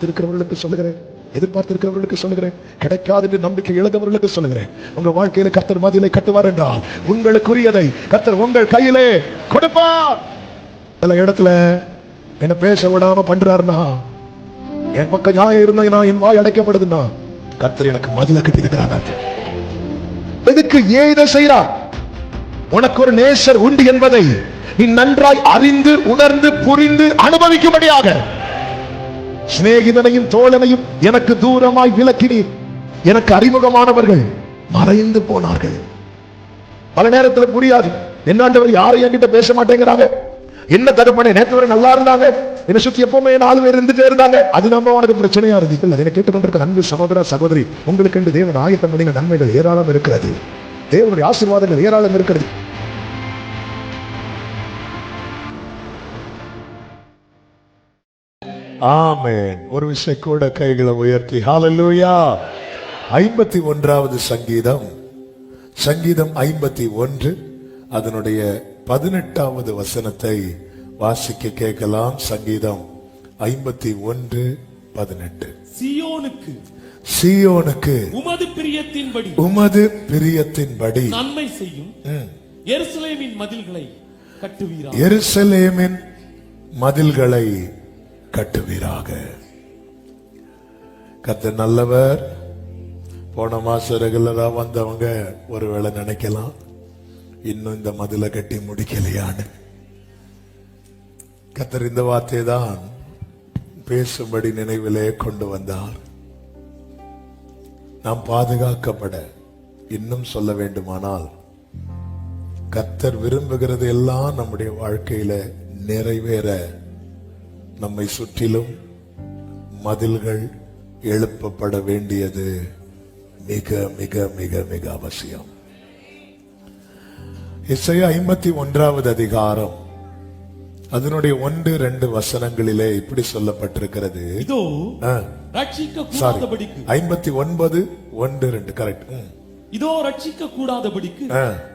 காத்திருக்கிறவர்களுக்கு சொல்லுகிறேன், எதிர்பார்த்திருக்கிறவர்களுக்கு சொல்லுகிறேன், கிடைக்காது என்று நம்பிக்கை இழந்தவர்களுக்கு சொல்லுகிறேன், உங்க வாழ்க்கையில கர்த்தர் மதிலை கட்டுவார் என்றால் உங்களுக்குரியதை கர்த்தர் உங்கள் கையிலே கொடுப்பார். சில இடத்துல என்ன பேச விடாம பண்றாருன்னா, என் பக்கம் நியாயம் இருந்தா என் வாய் அடைக்கப்படுதுன்னா கர்த்தர் எனக்கு மதிலை கட்டி இருக்கிறார். எதுக்கு ஏன் இதை செய்யறார்? உனக்கு ஒரு நேசர் உண்டு என்பதை நீ நன்றாய் அறிந்து உணர்ந்து புரிந்து அனுபவிக்கும்படியாக. சிநேகிதனையும் தோழனையும் எனக்கு தூரமாய் விலக்கினீர், எனக்கு அறிமுகமானவர்கள் மறைந்து போனார்கள். பல நேரத்தில் புரியாது, என்னாண்டவர் யாரும் என்கிட்ட பேச மாட்டேங்கிறாங்க, என்ன தடுப்பனே நேற்று வரை நல்லா இருந்தாங்க, என்னை சுத்தி எப்பவுமே 4 பேர் இருந்துட்டே இருந்தாங்க, அது நம்ம உனக்கு பிரச்சனையா இருந்துச்சு. அதை கேட்டுக்கொண்டிருக்க அன்பு சகோதர சகோதரி, உங்களுக்கு என்று தேவன் ஆயத்தம் பண்ணின நன்மைகள் ஏராளம் இருக்கிறது, தேவனுடைய ஆசீர்வாதங்கள் ஏராளம் இருக்கிறது. ஆமென். ஒரு விஷயம் கூட கைகளை உயர்த்தி ஹல்லேலூயா. 51வது சங்கீதம், சங்கீதம் 51 அதனுடைய 18வது வசனத்தை வாசிக்க கேட்கலாம். சங்கீதம் 51:18. சீயோனுக்கு சீயோனுக்கு உமது பிரியத்தின்படி உமது பிரியத்தின்படி நன்மை செய்யும் எருசலேமின் மதில்களை கட்டுவீராக. எருசலேமின் மதில்களை கட்டுவீராக. கர்த்தர் நல்லவர். போன மாசம் ரெகுலரா வந்தவங்க ஒருவேளை நினைக்கலாம், இன்னும் இந்த மதிலை கட்டி முடிக்கலையான்னு. கர்த்தர் இந்த வார்த்தையை தான் பேசும்படி நினைவிலே கொண்டு வந்தார். நாம் பாதுகாக்கப்பட, இன்னும் சொல்ல வேண்டுமானால் கர்த்தர் விரும்புகிறது எல்லாம் நம்முடைய வாழ்க்கையில நிறைவேற நம்மை சுற்றிலும் மதில்கள் எழுப்பப்பட வேண்டியது மிக மிக மிக மிக அவசியம். எசையா 51வது அதிகாரம் அதனுடைய 1-2 வசனங்களிலே இப்படி சொல்லப்பட்டிருக்கிறது. இதோ ரட்சிக்க கூடாதபடிக்கு 59:1-2 கரெக்ட். இதோ ரட்சிக்க கூடாதபடிக்கு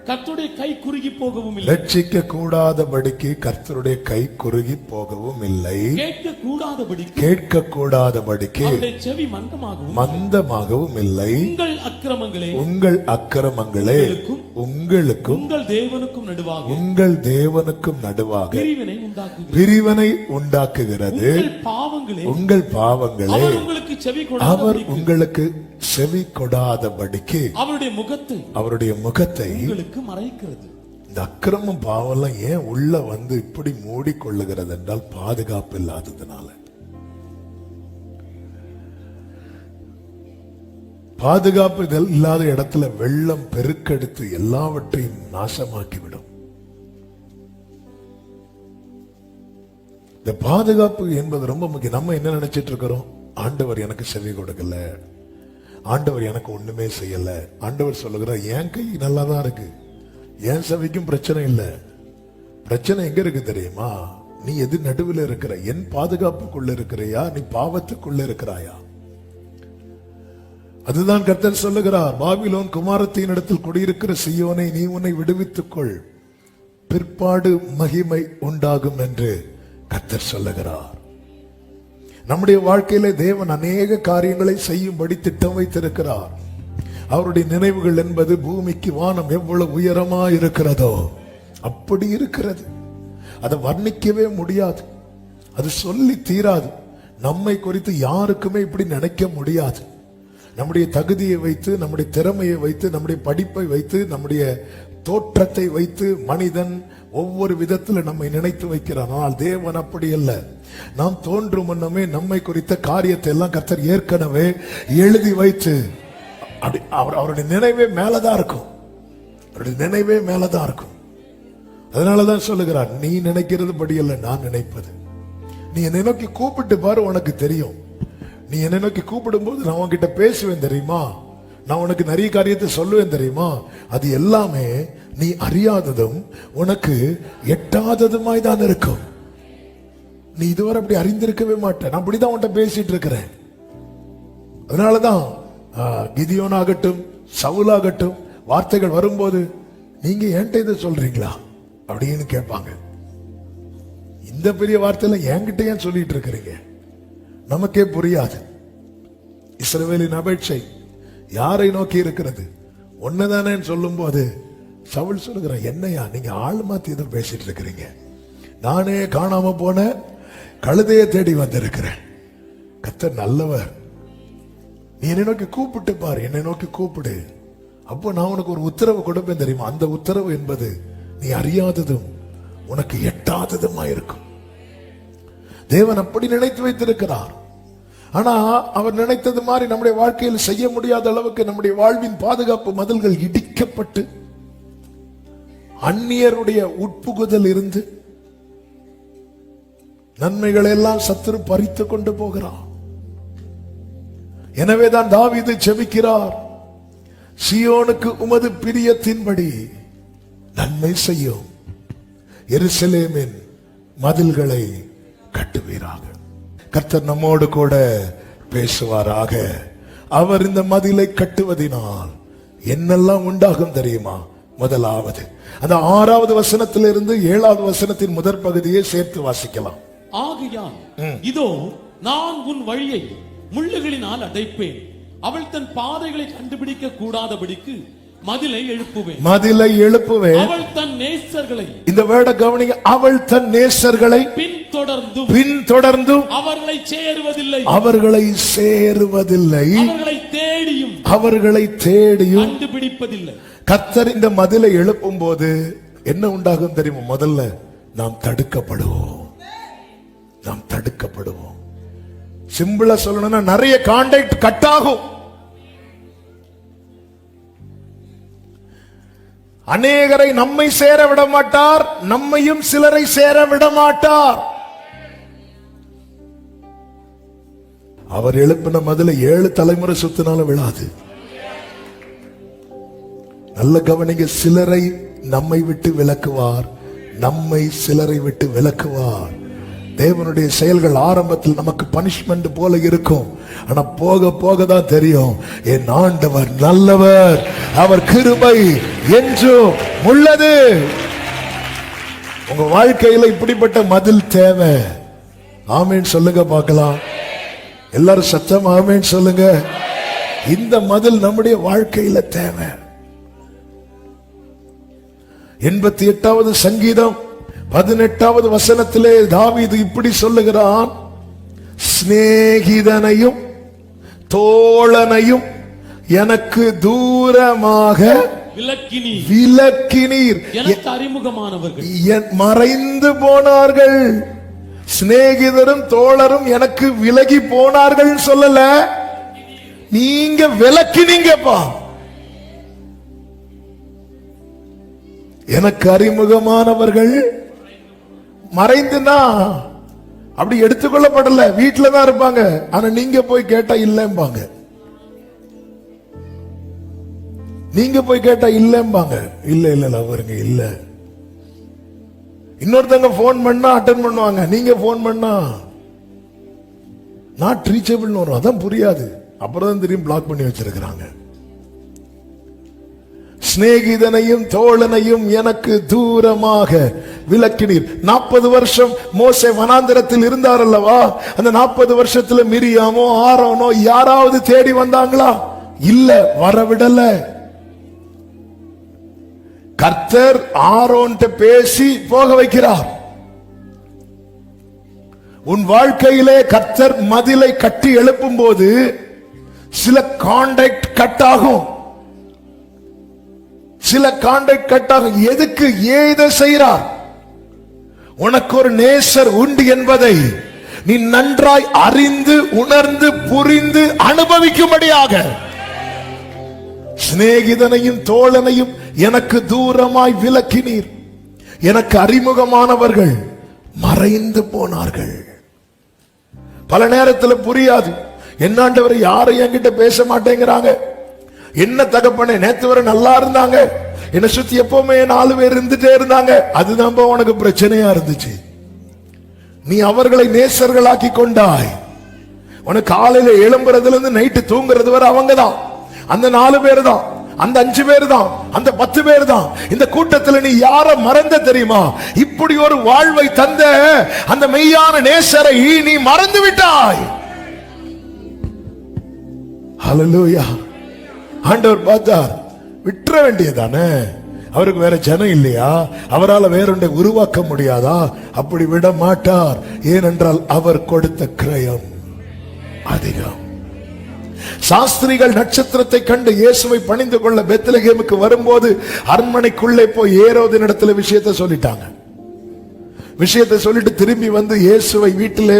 கர்த்தருடைய கை குறுகி போகவும் இல்லை. ரட்சிக்க கூடாதபடிக்கு கர்த்தருடைய கை குறுகி போகவும் இல்லை. கேட்க கூடாதபடிக்கு கேட்க கூடாதபடிக்கு செவி மந்தமாகவும் இல்லை. உங்கள் அக்கிரமங்களே உங்கள் அக்கிரமங்களே உங்களுக்கும் உங்கள் தேவனுக்கும் நடுவாக உங்கள் தேவனுக்கும் நடுவாக பிரிவினை உண்டாக்குகிறது. உங்கள் பாவங்களே அவர் உங்களுக்கு செவி கொடாதபடிக்கு அவருடைய முகத்தை உங்களுக்கு மறைக்கிறது. இந்த அக்கிரமம் பாவம் ஏன் உள்ள வந்து இப்படி மூடிக்கொள்ளுகிறது என்றால் பாதுகாப்பு இல்லாததுனால. பாதுகாப்பு இல்லாத இடத்துல வெள்ளம் பெருக்கெடுத்து எல்லாவற்றையும் நாசமாக்கிவிடும். இந்த பாதுகாப்பு என்பது ரொம்ப முக்கியம். நம்ம என்ன நினைச்சிட்டு இருக்கிறோம்? ஆண்டவர் எனக்கு செவி கொடுக்கல, ஆண்டவர் எனக்கு ஒண்ணுமே செய்யல. ஆண்டவர் சொல்லுகிறார், என் கை நல்லா தான் இருக்கு, என் செவிக்கும் பிரச்சனை இல்லை. பிரச்சனை எங்க இருக்கு தெரியுமா? நீ எது நடுவில் இருக்கிற? என் பாதுகாப்புக்குள்ள இருக்கிறையா, நீ பாவத்துக்குள்ள இருக்கிறாயா? அதுதான் கர்த்தர் சொல்லுகிறார். பாபிலோன் குமாரத்தின் இடத்தில் குடியிருக்கிற சீயோனை, நீ உன்னை விடுவித்துக்கொள், பிற்பாடு மகிமை உண்டாகும் என்று கர்த்தர் சொல்லுகிறார். நம்முடைய வாழ்க்கையில தேவன் அநேக காரியங்களை செய்யும்படி திட்டம் வைத்திருக்கிறார். அவருடைய நினைவுகள் என்பது பூமிக்கு வானம் எவ்வளவு உயரமா இருக்கிறதோ அப்படி இருக்கிறது. அதை வர்ணிக்கவே முடியாது, அது சொல்லி தீராது. நம்மை குறித்து யாருக்குமே இப்படி நினைக்க முடியாது. நம்முடைய தகுதியை வைத்து, நம்முடைய திறமையை வைத்து, நம்முடைய படிப்பை வைத்து, நம்முடைய தோற்றத்தை வைத்து மனிதன் ஒவ்வொரு விதத்துல நம்மை நினைத்து வைக்கிறான். ஆனால் தேவன் அப்படி அல்ல. நாம் தோன்றும் முன்னமே நம்மை குறித்த காரியத்தை எல்லாம் கர்த்தர் ஏற்கனவே எழுதி வைத்து, அவருடைய நினைவே மேலதான் இருக்கும். அவருடைய நினைவே மேலதான் இருக்கும். அதனாலதான் சொல்லுகிறார், நீ நினைக்கிறது படி அல்ல நான் நினைப்பது. நீ என்னை நோக்கி கூப்பிட்டு பாரு, உனக்கு தெரியும். நீ என்னை நோக்கி கூப்பிடும் போது நான் உன்கிட்ட பேசுவேன் தெரியுமா, நான் உனக்கு நிறைய காரியத்தை சொல்லுவேன் தெரியுமா. அது எல்லாமே நீ அறியாததும் உனக்கு எட்டாததுமாய் தான் இருக்கும். நீ இதுவரை அப்படி அறிந்திருக்கவே மாட்டேன். நான் அப்படிதான் உன்கிட்ட பேசிட்டு இருக்கிறேன். அதனாலதான் கிதியோனாகட்டும் சவுலாகட்டும் வார்த்தைகள் வரும்போது, நீங்க என்கிட்ட இதை சொல்றீங்களா அப்படின்னு கேட்பாங்க. இந்த பெரிய வார்த்தையில என்கிட்ட ஏன் சொல்லிட்டு இருக்கிறீங்க? நமக்கே புரியாது. இஸ்ரவேலின் அபேட்சை யாரை நோக்கி இருக்கிறது? ஒன்னதானே சொல்லும் போது சவுல் சொல்லுகிறான், என்னையா நீங்க ஆள் மாத்தி எதுவும் பேசிட்டு இருக்கிறீங்க? நானே காணாம போன கழுதையை தேடி வந்திருக்கிறேன். கர்த்தர் நல்லவர். நீ என்னை நோக்கி கூப்பிட்டு பாரு, என்னை நோக்கி கூப்பிடு, அப்போ நான் உனக்கு ஒரு உத்தரவு கொடுப்பேன் தெரியுமா? அந்த உத்தரவு என்பது நீ அறியாததும் உனக்கு எட்டாததுமா இருக்கும். தேவன் அப்படி நினைத்து வைத்திருக்கிறார். ஆனா அவர் நினைத்தது மாதிரி நம்முடைய வாழ்க்கையில் செய்ய முடியாத அளவுக்கு நம்முடைய வாழ்வின் பாதுகாப்பு மதில்கள் இடிக்கப்பட்டு அந்நியருடைய உட்புகுதல் இருந்து நன்மைகளை எல்லாம் சத்துரு பறித்து கொண்டு போகிறார். எனவேதான் தாவீது ஜெபிக்கிறார், சீயோனுக்கு உமது பிரியத்தின்படி நன்மை செய்யும், எருசலேமின் மதில்களை கட்டுவீராக. கர்த்தர் நம்மோடு கூட பேசுவாராக. அவர் இந்த மதிலை கட்டுவதினால் என்னெல்லாம் உண்டாகும் தெரியுமா? முதலாவது அந்த 6வது வசனத்திலிருந்து 7வது வசனத்தின் முதற் பகுதியை சேர்த்து வாசிக்கலாம். ஆகையால் இதோ நான் உன் வழியை முள்ளுகளினால் அடைப்பேன், அவள் தன் பாதைகளை கண்டுபிடிக்க கூடாதபடிக்கு மதிலை எழுப்புவேன். மதிலை எழுப்புவேன். அவள் தன் நேசர்களை, இந்த வேர்டை கவனிங்க, அவள் தன் நேசர்களை பின்தொடர்ந்தும் அவர்களை சேருவதில்லை, அவர்களை தேடியும் கண்டுபிடிப்பதில்லை. கர்த்தர் இந்த மதிலை எழுப்பும் போது என்ன உண்டாகும் தெரியுமா? முதல்ல நாம் தடுக்கப்படுவோம். சிம்பிளா சொல்லணும்னா நிறைய கான்டாக்ட் கட் ஆகும். அநேகரை நம்மை சேர விட மாட்டார், நம்மையும் சிலரை சேர விட மாட்டார். அவர் எழுப்பின மதில 7 தலைமுறை சுத்தினாலும் விழாது. நல்ல கவனிங்க, சிலரை நம்மை விட்டு விலக்குவார், நம்மை சிலரை விட்டு விலக்குவார். தேவனுடைய செயல்கள் ஆரம்பத்தில் நமக்கு பனிஷ்மெண்ட் போல இருக்கும், ஆனா போக போக தான் தெரியும் என் ஆண்டவர் நல்லவர், அவர் கிருபை என்றும் உள்ளது. உங்க வாழ்க்கையில இப்படிப்பட்ட மதில் தேவை. ஆமேன் சொல்லுங்க பார்க்கலாம். எல்லாரும் சத்தம் ஆமேன் சொல்லுங்க. இந்த மதில் நம்முடைய வாழ்க்கையில தேவை. 88வது சங்கீதம் 18வது வசனத்திலே தாவீது இப்படி சொல்லுகிறான், சிநேகிதனையும் தோழனையும் எனக்கு தூரமாக விலக்கினீர், எனக்கு அறிமுகமானவர்கள் மறைந்து போனார்கள். சிநேகிதரும் தோழரும் எனக்கு விலகி போனார்கள் சொல்லல, நீங்க விலக்கினீங்கப்பா. எனக்கு அறிமுகமானவர்கள் மறைந்துனா அப்படி எடுத்துக்கொள்ளப்படல, வீட்டுல தான் இருப்பாங்க. ஆனா நீங்க போய் கேட்டா இல்லம்பாங்க, நீங்க போய் கேட்டா இல்லம்பாங்க. இல்ல அவருங்க இல்ல. இன்னொருத்தங்க போன் பண்ணா அட்டன் பண்ணுவாங்க, நீங்க போன் பண்ணா நாட் ரீச்சபிள் வரும். அதான் புரியாது, அப்புறம் தான் தெரியும் பிளாக் பண்ணி வச்சிருக்கிறாங்க. சிநேகிதனையும் தோழனையும் எனக்கு தூரமாக விலக்கினீர். 40 வருஷம் மோசே வனாந்தரத்தில் இருந்தார் அல்லவா? அந்த 40 வருஷத்துல மிரியாமோ ஆரோனோ யாராவது தேடி வந்தாங்களா? இல்ல, வரவிடல. கர்த்தர் ஆரோன்ட்ட பேசி போக வைக்கிறார். உன் வாழ்க்கையிலே கர்த்தர் மதிலை கட்டி எழுப்பும் போது சில கான்டாக்ட் கட் ஆகும், சில கான்டாக்ட் கட் ஆகும். எதுக்கு ஏத செய்கிறார்? உனக்கு ஒரு நேசர் உண்டு என்பதை நீ நன்றாய் அறிந்து உணர்ந்து புரிந்து அனுபவிக்கும்படியாக. சிநேகிதனையும் தோழனையும் எனக்கு தூரமாய் விலக்கினீர், எனக்கு அறிமுகமானவர்கள் மறைந்து போனார்கள். பல நேரத்தில் புரியாது, என்னாண்டவர் யாரும் என்கிட்ட பேச மாட்டேங்கிறாங்க. என்ன தகப்பனே, நேத்து வரை நல்லா இருந்தாங்க, என்ன சுத்தி எப்பவுமே 4 பேர் இருந்துட்டே இருந்தாங்க, அதுதான் உனக்கு பிரச்சனையா இருந்துச்சு. நீ அவர்களை நேசர்களாக்கி கொண்டாய். உனக்கு காலையில எழும்புறதுல இருந்து நைட்டு தூங்குறது வரை அவங்க தான், அந்த 4 பேர் தான், அந்த 5 பேர் தான், அந்த 10 பேர் தான். இந்த கூட்டத்தில் நீ யார மறந்த தெரியுமா? இப்படி ஒரு வாழ்வை தந்த அந்த மெய்யான நேசரை நீ மறந்து விட்டாய். ஹல்லேலூயா. ஆண்டவர் பார்த்தார், விட்டுற வேண்டியதானே, அவருக்கு வேற ஜனம் இல்லையா, அவரால் வேறொன்றை உருவாக்க முடியாதா? அப்படி விட மாட்டார். ஏனென்றால் அவர் கொடுத்த கிரயம் அதிகம். சாஸ்திரிகள் நட்சத்திரத்தை கண்டு இயேசுவை பணிந்து கொள்ள பெத்லகேமுக்கு வரும்போது அரண்மனைக்குள்ளே போய் ஏரோதின் இடத்துல விஷயத்தை சொல்லிட்டாங்க. விஷயத்தை சொல்லிட்டு திரும்பி வந்து இயேசுவை வீட்டிலே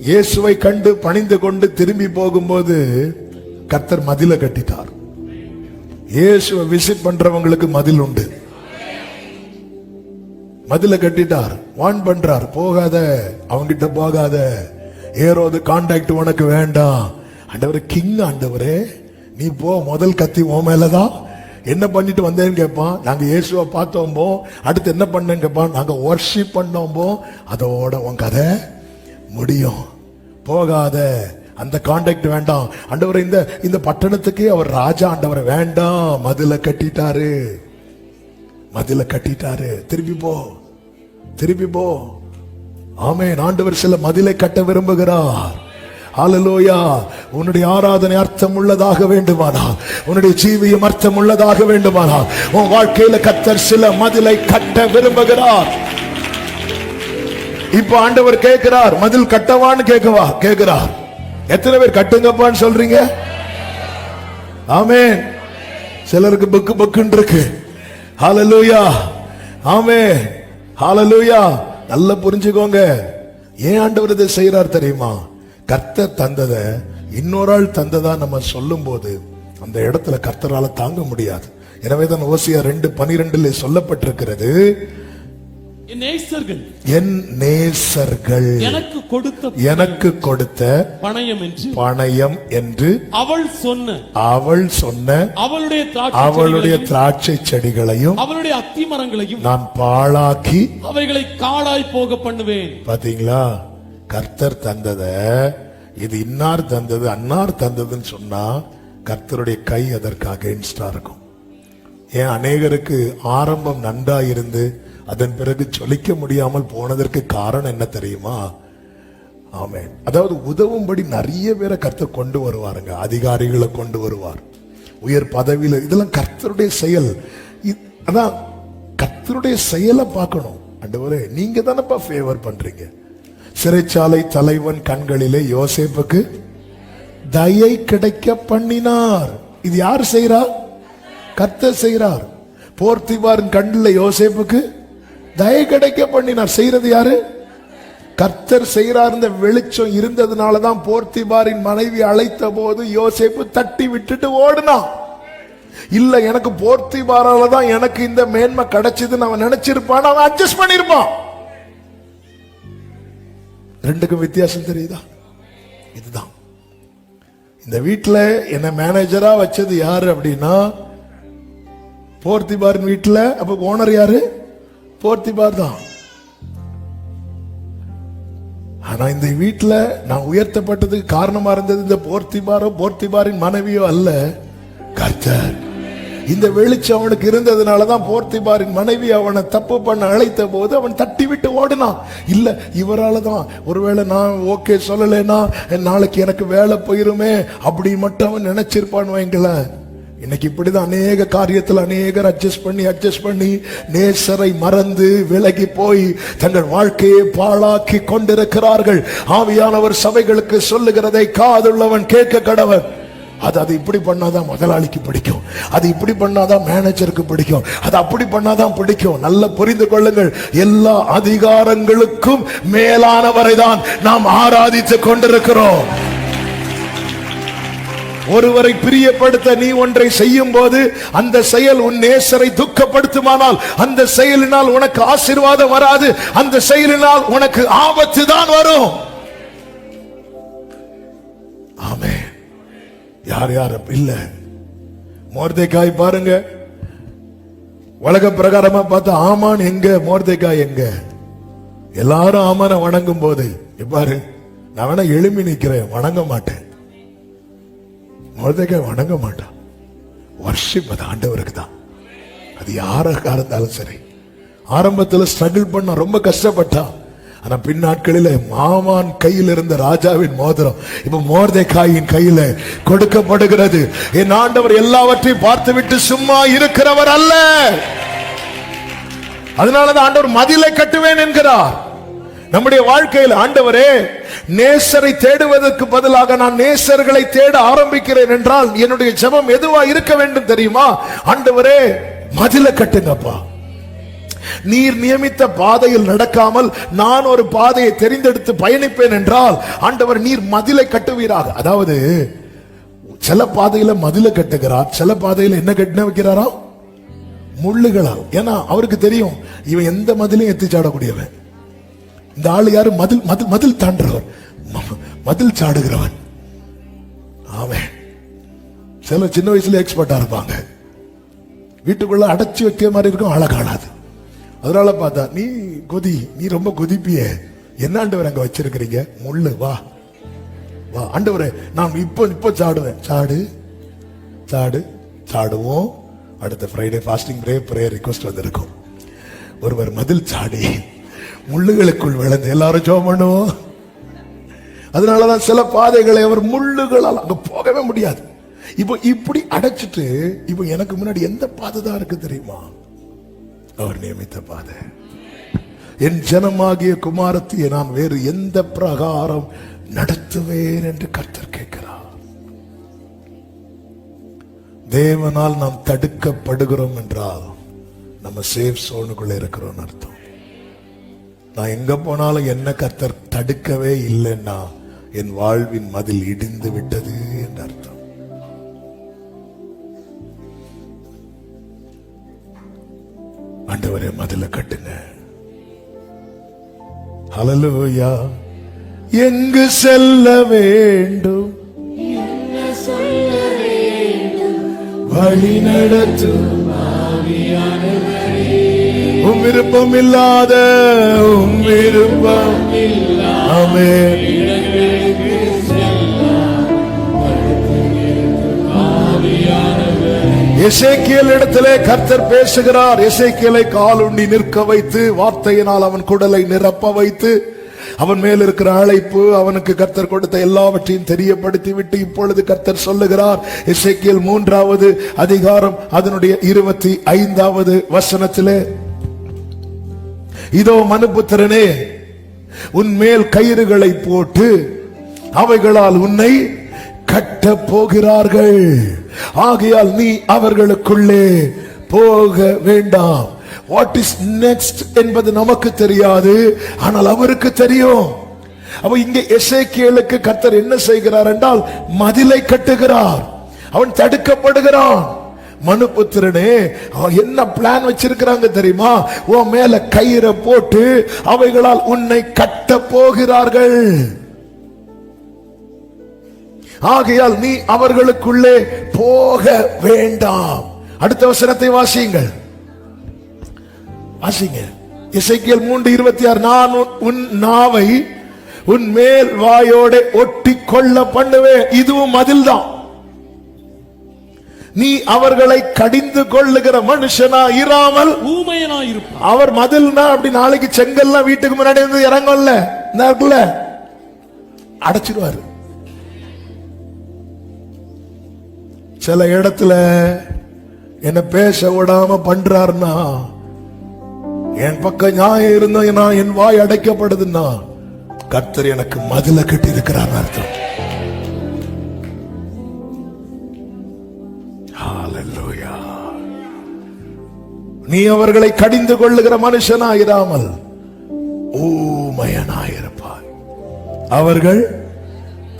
இயேசுவை கண்டு பணிந்து கொண்டு திரும்பி போகும்போது கர்த்தர் மதில கட்டிட்டார். இயேசுவை விசிட் பண்றவங்களுக்கு மதில் உண்டு. மதில கட்டிட்டார், வான் பண்றார், போகாத, அவங்கிட்ட போகாத, ஏரோது கான்டாக்ட் உனக்கு வேண்டாம். ஆண்டவரே, கிங் ஆண்டவரே, நீ போ, முதல் கத்தி உன் மேலதான். என்ன பண்ணிட்டு வந்தேன்னு கேட்பான். நாங்க இயேசுவை பார்த்தோம்போ. அடுத்து என்ன பண்ணேன்னு கேட்பான். நாங்க வர்ஷிப் பண்ணோம்போ. அதோட உன் கதை முடியும். போகாத, அந்த கான்டாக்ட் வேண்டாம். ஆண்டவரே, இந்த பட்டணத்துக்கே அவர் ராஜா, ஆண்டவரை வேண்டாம். மதில கட்டிட்டாரு, மதில கட்டிட்டாரு. திருப்பி போ, திருப்பி போ. ஆமென். ஆண்டவர் சில மதிலை கட்ட விரும்புகிறார். ஹல்லேலூயா. உன்னுடைய ஆராதனை அர்த்தம் உள்ளதாக வேண்டுமானால், உன்னுடைய ஜீவியம் அர்த்தம் உள்ளதாக வேண்டுமானால், உன் வாழ்க்கையில கர்த்தர் சில மதிலை கட்ட விரும்புகிறார். இப்ப ஆண்டவர் கேட்கிறார், மதில் கட்டவான்னு கேட்கிறார். எத்தனை பேர் கட்டுங்கப்பான்னு சொல்றீங்க? ஆமென். சிலருக்கு பக்கு பக்குன்னு இருக்கு. ஹல்லேலூயா. ஆமென். ஹல்லேலூயா. நல்லா புரிஞ்சுக்கோங்க. ஏன் ஆண்டவர் இதை செய்யறார் தெரியுமா? கர்த்தர் தந்ததை இன்னொரு ஆள் தந்ததா நம்ம சொல்லும் போது அந்த இடத்துல கர்த்தரால தாங்க முடியாது. எனவேதான் ஓசியா 2:12 சொல்லப்பட்டிருக்கிறது, என் நேசர்கள் எனக்கு கொடுத்த பணயம் என்று அவள் சொன்ன அவளுடைய திராட்சை செடிகளையும் அவளுடைய அத்தி மரங்களையும் நான் பாழாக்கி அவைகளை காடாய் போக பண்ணுவேன். பாத்தீங்களா? கர்த்தர் தந்தத இது இன்னார் தந்தது அன்னார் தந்ததுன்னு சொன்னா கர்த்தருடைய கை அதற்கு அகைன்ஸ்டா இருக்கும். ஏன் அநேகருக்கு ஆரம்பம் நன்றா இருந்து அதன் பிறகு சொல்லிக்க முடியாமல் போனதற்கு காரணம் என்ன தெரியுமா? ஆமென். அதாவது உதவும்படி நிறைய பேரை கர்த்தர் கொண்டு வருவாருங்க. அதிகாரிகளை கொண்டு வருவார், உயர் பதவியில. இதெல்லாம் கர்த்தருடைய செயல். அதான் கர்த்தருடைய செயலை பார்க்கணும். ஆண்டவரே, நீங்க தானப்பா ஃபேவர் பண்றீங்க. சிறைச்சாலை தலைவன் கண்களிலே யோசேப்புக்கு தயை கிடைக்க பண்ணினார். இது யார் செய்றார்? கர்த்தர் செய்றார். போர்த்திபாரின் கண்ணில் யோசேப்புக்கு தயை கிடைக்க பண்ணினார். செய்யறது யாரு? கர்த்தர் செய்றார். இந்த வெளிச்சம் இருந்ததுனாலதான் போர்த்திபாரின் மனைவி அழைத்த போது யோசேப்பு தட்டி விட்டுட்டு ஓடுனான். இல்ல, எனக்கு போர்த்திபாரால தான் எனக்கு இந்த மேன்மை கிடைச்சதுன்னு அவன் நினைச்சிருப்பான், அவன் அட்ஜஸ்ட் பண்ணிருப்பான். ரெண்டுக்கும் வித்தியாசம் தெரியுதா? இதுதான். இந்த வீட்டுல என்ன மேனேஜரா வச்சது யாரு அப்படின்னா போர்த்திபாரின் வீட்டுல. அப்ப ஓனர் யாரு? போர்த்திபார் தான். ஆனா இந்த வீட்டுல நான் உயர்த்தப்பட்டதுக்கு காரணமா இருந்தது இந்த போர்த்திபாரோ போர்த்திபாரின் மனைவியோ அல்ல, கர்த்தர். இந்த வெளிச்சம் அவனுக்கு இருந்ததுனாலதான் போர்த்திபாரின் மனைவி அவனை தப்பு பண்ண அழைத்த போது அவன் தட்டி விட்டு ஓடினான். இல்ல, இவரால தான். ஒருவேளை நான் ஓகே சொல்லலைன்னா நாளைக்கு எனக்கு வேலை போயிருமே அப்படி மட்டும் அவன் நினைச்சிருப்பான் வைங்களேன். இன்னைக்கு இப்படிதான் அநேக காரியத்தில் அநேகர் அட்ஜஸ்ட் பண்ணி நேசரை மறந்து விலகி போய் தங்கள் வாழ்க்கையை பாழாக்கி கொண்டிருக்கிறார்கள். ஆவியானவர் சபைகளுக்கு சொல்லுகிறதை காதுள்ளவன் கேட்க கடவன். அது இப்படி பண்ணாதான் முதலாளிக்கு பிடிக்கும், அது இப்படி பண்ணாதான் மேனேஜருக்கு பிடிக்கும், அது அப்படி பண்ணாதான் பிடிக்கும். நல்ல புரிந்து கொள்ளுங்கள், எல்லா அதிகாரங்களுக்கும் மேலானவரை தான் நாம் ஆராதித்துக் கொண்டிருக்கிறோம். ஒருவரை பிரியப்படுத்த நீ ஒன்றை செய்யும் போது அந்த செயல் உன் நேசரை துக்கப்படுத்துமானால் அந்த செயலினால் உனக்கு ஆசீர்வாதம் வராது, அந்த செயலினால் உனக்கு ஆபத்து தான் வரும். ஆமென். யார் யார் இல்ல? மோர்தேக்காய் பாருங்க, உலக பிரகாரமா பார்த்தா ஆமான் எங்க, மோர்தேக்காய் எங்க? எல்லாரும் ஆமான வணங்கும் போது பாரு, நான் வேணா எழுப்பி நிக்கிறேன், வணங்க மாட்டேன். மோர்தேக்காய் வணங்க மாட்டான். வர்ஷிப் அது ஆண்டவருக்கு தான். அது யாராக இருந்தாலும் சரி. ஆரம்பத்தில் ஸ்ட்ரகிள் பண்ண ரொம்ப கஷ்டப்பட்டான். ஆனா பின்னாட்களில மாமான் கையில் இருந்த ராஜாவின் மோதிரம் இப்ப மோர்தெக்காயின் கையில கொடுக்கப்படுகிறது. என் ஆண்டவர் எல்லாவற்றையும் பார்த்துவிட்டு சும்மா இருக்கிறவர் அல்ல. அதனாலதான் ஆண்டவர் மதிலை கட்டுவேன் என்கிறார். நம்முடைய வாழ்க்கையில் ஆண்டவரே நேசரை தேடுவதற்கு பதிலாக நான் நேசர்களை தேட ஆரம்பிக்கிறேன் என்றால் என்னுடைய ஜெபம் எதுவா இருக்க வேண்டும் தெரியுமா? ஆண்டவரே மதிலை கட்டுங்கப்பா. நீர் நியமித்த பாதையில் நடக்காமல் நான் ஒரு பாதையை தெரிந்தெடுத்து பயணிப்பேன் என்றால் ஆண்டவர் நீர் மதிலை கட்டுவீராக. அதாவது சில பாதையில மதிலை கட்டுகிறார், சில பாதையில என்ன கட்டின வைக்கிறாரா? முள்ளுகளால். ஏன்னா அவருக்கு தெரியும் இவன் எந்த மதிலையும் எத்தி சாடக்கூடியவன். இந்த ஆளு யாரு? மதில் மதில் மதில் தாண்டவர், மதில் சாடுகிறவன். ஆமென். சில சின்ன வயசுல எக்ஸ்பர்ட்டா இருப்பாங்க, வீட்டுக்குள்ள அடைச்சி வைக்கிற மாதிரி இருக்கும், ஆளை காணாது. அதனால பார்த்தா நீ ரொம்ப கொதிப்பிய, என்ன ஆண்டவர் அங்க வச்சிருக்கிறீங்க? முள்ளு, வா வா ஆண்டவரே, நான் இப்போ சாடுவேன். சாடு சாடு சாடுவோம். அடுத்த ஃப்ரைடே ஃபாஸ்டிங் பிரேயர் ரிக்வெஸ்ட் வந்திருக்கும். ஒருவர் மதில் சாடி முள்ளுகளுக்குள் விழுந்து எல்லாரும் ஜெபம் பண்ணுவோம். அதனாலதான் சில பாதைகளை அவர் முள்ளுகளால் அங்க போகவே முடியாது. இப்போ இப்படி அடைச்சிட்டு இப்போ எனக்கு முன்னாடி எந்த பாதை தான் இருக்கு தெரியுமா? அவர் நியமித்த பாதை. என் ஜனமாகிய குமாரத்தியை நான் வேறு எந்த பிரகாரம் நடத்துவேன் என்று கர்த்தர் கேட்கிறார். தேவனால் நாம் தடுக்கப்படுகிறோம் என்றால் நம்ம சேஃப் சோனுக்குள்ள இருக்கிறோம் அர்த்தம். நான் எங்க போனாலும் என்ன கர்த்தர் தடுக்கவே இல்லைன்னா என் வாழ்வின் மதில் இடிந்து விட்டது என்று அர்த்தம். ஆண்டவரே மதில கட்டுங்க. ஹல்லேலூயா. எங்கு செல்ல வேண்டும் வழி நடத்தும் உம் விருப்பம் இல்லாத உம் விருப்பம் ஆமென். எசேக்கியேல் இடத்திலே கர்த்தர் பேசுகிறார். எசேக்கியேலை காலுண்டி நிற்க வைத்து வார்த்தையினால் அவன் குடலை நிரப்ப வைத்து அவன் மேல் இருக்கிற அழைப்பு, அவனுக்கு கர்த்தர் கொடுத்த எல்லாவற்றையும் தெரியப்படுத்தி விட்டு இப்பொழுது கர்த்தர் சொல்லுகிறார். எசேக்கியேல் 3வது அதிகாரம் அதனுடைய 25வது வசனத்திலே, இதோ மனுபுத்திரனே, உன் மேல் கயிறுகளை போட்டு அவைகளால் உன்னை கட்ட போகிறார்கள். ஆகையால் நீ அவர்களுக்குள்ளே போக வேண்டாம். வாட் இஸ் நெக்ஸ்ட் என்பது நமக்கு தெரியாது, ஆனால் அவருக்கு தெரியும். அப்ப இங்கே எசேக்கியேலுக்கு கர்த்தர் என்ன செய்கிறார் என்றால் மதிலை கட்டுகிறார். அவன் தடுக்கப்படுகிறான். மனுபுத்திரனே, என்ன பிளான் வச்சிருக்கிறாங்க தெரியுமா? உன் மேல கயிறை போட்டு அவைகளால் உன்னை கட்ட போகிறார்கள். ஆகையால் நீ அவர்களுக்குள்ளே போக வேண்டாம். அடுத்த வசனத்தை வாசியுங்கள். வாசிங்க. எசேக்கியேல் 3:26. நான் உன் நாவை உன் மேல் வாயோட ஒட்டி கொள்ள பண்ணுவேன். இதுவும் மதில் தான். நீ அவர்களை கடிந்து கொள்ளுகிற மனுஷனா இராமல் ஊமையனா இருப்பான். அவர் மதில்னா அப்படி நாளைக்கு செங்கல்லாம் வீட்டுக்கு முன்னாடி இருந்து இறங்கல, இருக்குல்ல, அடைச்சிடுவாரு. சில இடத்துல என்ன பேச விடாம பண்றாருன்னா, என் பக்கம் நியாயம் இருந்தா என் வாய் அடைக்கப்படுதுன்னா கர்த்தர் எனக்கு மதில கட்டி இருக்கிறார் அர்த்தம். ஹல்லேலூயா. நீ அவர்களை கடிந்து கொள்ளுகிற மனுஷனாயிராமல் ஊமையனாயிருப்பாய். அவர்கள்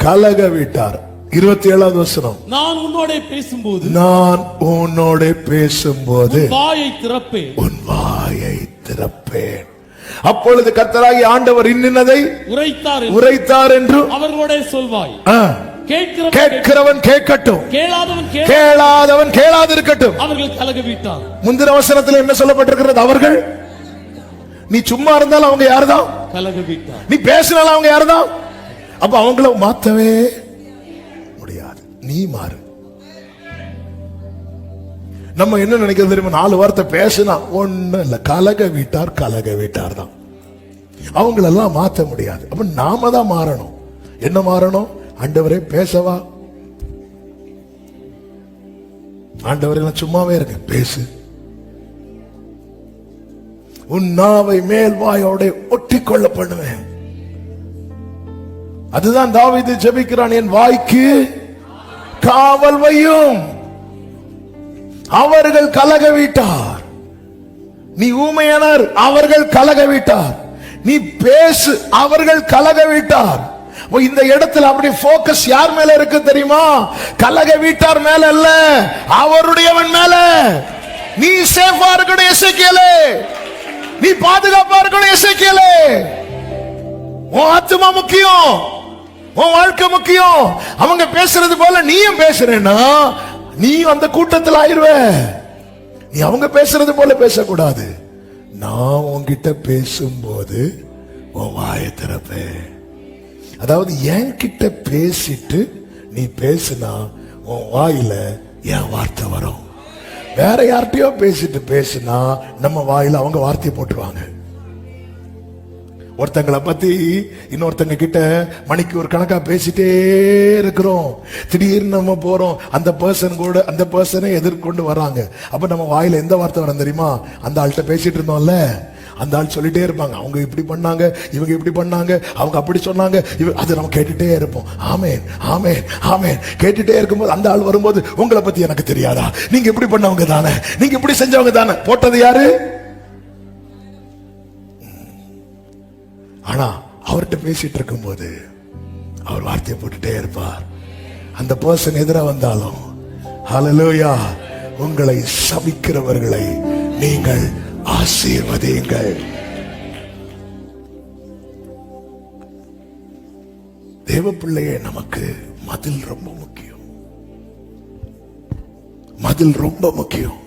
கலக விட்டார். 27வது வசனம். நான் உன்னோட பேசும்போது வாயை திறப்பேன், உன் வாயை திறப்பேன். அப்பொழுது கர்த்தராகிய ஆண்டவர் இன்னதை உரைத்தார் என்று அவர்களோட சொல்வாய். கேட்கிறவன் கேட்கட்டும், கேளாதவன் கேளாதிருக்கட்டும். அவர்கள் கலக விட்டார். முந்தின வசனத்தில் என்ன சொல்லப்பட்டிருக்கிறது? அவர்கள், நீ சும்மா இருந்தாலும் அவங்க யாருதான்? கலக விட்டார். நீ பேசினாலும் அவங்க யாருதான்? அப்ப அவங்கள மாத்தவே முடியாது. நீ மாறு. நம்ம என்ன நினைக்கிறது தெரியுமா? 4 வார்த்தை பேசினா ஒண்ணு இல்ல, கலக வீட்டார் தான். அவங்களெல்லாம் மாத்த முடியாது. அப்ப நாம தான் மாறணும். என்ன மாறணும்? ஆண்டவரே பேசவா? ஆண்டவரே நான் சும்மாவே இருக்கேன், பேசு. உன் நாவை மேல் வாயோட ஒட்டிக்கொள்ள பண்ணுவேன். அதுதான் தாவீது ஜெபிக்கிறான், என் வாய்க்கு காவல் வையும். அவர்கள் கலக விட்டார். நீ ஊமையானார், அவர்கள் கலக விட்டார். நீ பேசு, அவர்கள் கலக விட்டார். இந்த இடத்துல அப்படி போக்கஸ் யார் மேல இருக்கு தெரியுமா? கலக வீட்டார் மேல அல்ல, அவருடையவன் மேல. நீ சேஃபா இருக்கணும் எசேக்கியேலே, நீ பாதுகாப்பா இருக்கணும் எசேக்கியேலே. உன் ஆத்துமா முக்கியம், உன் வாழ்க்கை முக்கியம். அவங்க பேசுறது போல நீயும் பேசுறேன்னா நீ அந்த கூட்டத்தில் ஆயிருவ. நீ அவங்க பேசுறது போல பேசக்கூடாது. நான் உன்கிட்ட பேசும்போது உன் வாயை திறப்பேன். அதாவது என்கிட்ட பேசிட்டு நீ பேசுனா உன் வாயில என் வார்த்தை வரும். வேற யார்கிட்டயோ பேசிட்டு பேசுனா நம்ம வாயில அவங்க வார்த்தையை போட்டுருவாங்க. ஒருத்தங்களை பத்தி இன்னொருத்தங்க கிட்ட மணிக்கு ஒரு கணக்கா பேசிட்டே இருக்கிறோம். திடீர்னு நம்ம போறோம், அந்த பர்சன் கூட அந்த பர்சனை எதிர்கொண்டு வராங்க. அப்ப நம்ம வாயில எந்த வார்த்தை வரும் தெரியுமா? அந்த ஆள்கிட்ட பேசிட்டு இருந்தோம்ல, அந்த ஆள் சொல்லிட்டே இருப்பாங்க, அவங்க இப்படி பண்ணாங்க, இவங்க இப்படி பண்ணாங்க, அவங்க அப்படி சொன்னாங்க. அது நம்ம கேட்டுட்டே இருப்போம். ஆமேன் ஆமேன் ஆமேன் கேட்டுட்டே இருக்கும்போது அந்த ஆள் வரும்போது, உங்களை பத்தி எனக்கு தெரியாதா? நீங்க இப்படி பண்ணவங்க தானே, நீங்க இப்படி செஞ்சவங்க தானே. போட்டது யாரு? ஆனா அவர்கிட்ட பேசிட்டு இருக்கும்போது அவர் வார்த்தையை போட்டுட்டே இருப்பார். அந்த பர்சன் எதிரா வந்தாலும், ஹல்லேலூயா, உங்களை சபிக்கிறவர்களை நீங்கள் ஆசீர்வதியுங்கள். தேவ பிள்ளையே, நமக்கு மதில் ரொம்ப முக்கியம். மதில் ரொம்ப முக்கியம்.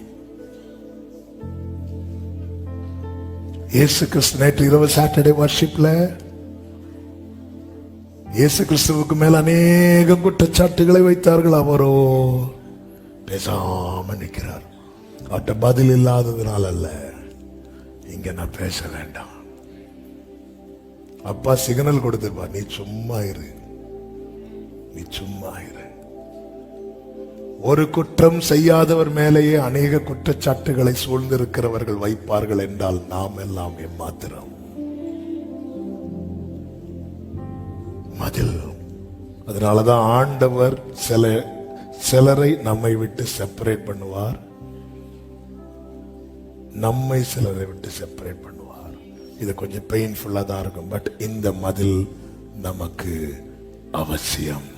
இயேசு கிறிஸ்து நேற்று இரவு சாட்டர்டே வர்ஷிப்ல இயேசு கிறிஸ்துவுக்கு மேல் அநேக குற்றச்சாட்டுகளை வைத்தார்கள். அவரோ பேசாம நிற்கிறார். அவர்கிட்ட பதில் இல்லாததுனால அல்ல, இங்க நான் பேச வேண்டாம். அப்பா சிக்னல் கொடுத்துப்பா, நீ சும்மா இரு, நீ சும்மா இரு. ஒரு குற்றம் செய்யாதவர் மேலேயே அநேக குற்றச்சாட்டுகளை சூழ்ந்திருக்கிறவர்கள் வைப்பார்கள் என்றால் நாம் எல்லாம் எம்மாத்திரம். மதில். அதனாலதான் ஆண்டவர் சிலரை நம்மை விட்டு செப்பரேட் பண்ணுவார், நம்மை சிலரை விட்டு செப்பரேட் பண்ணுவார். இது கொஞ்சம் பெயின்ஃபுல்லா தான் இருக்கும். பட் இந்த மதில் நமக்கு அவசியம்.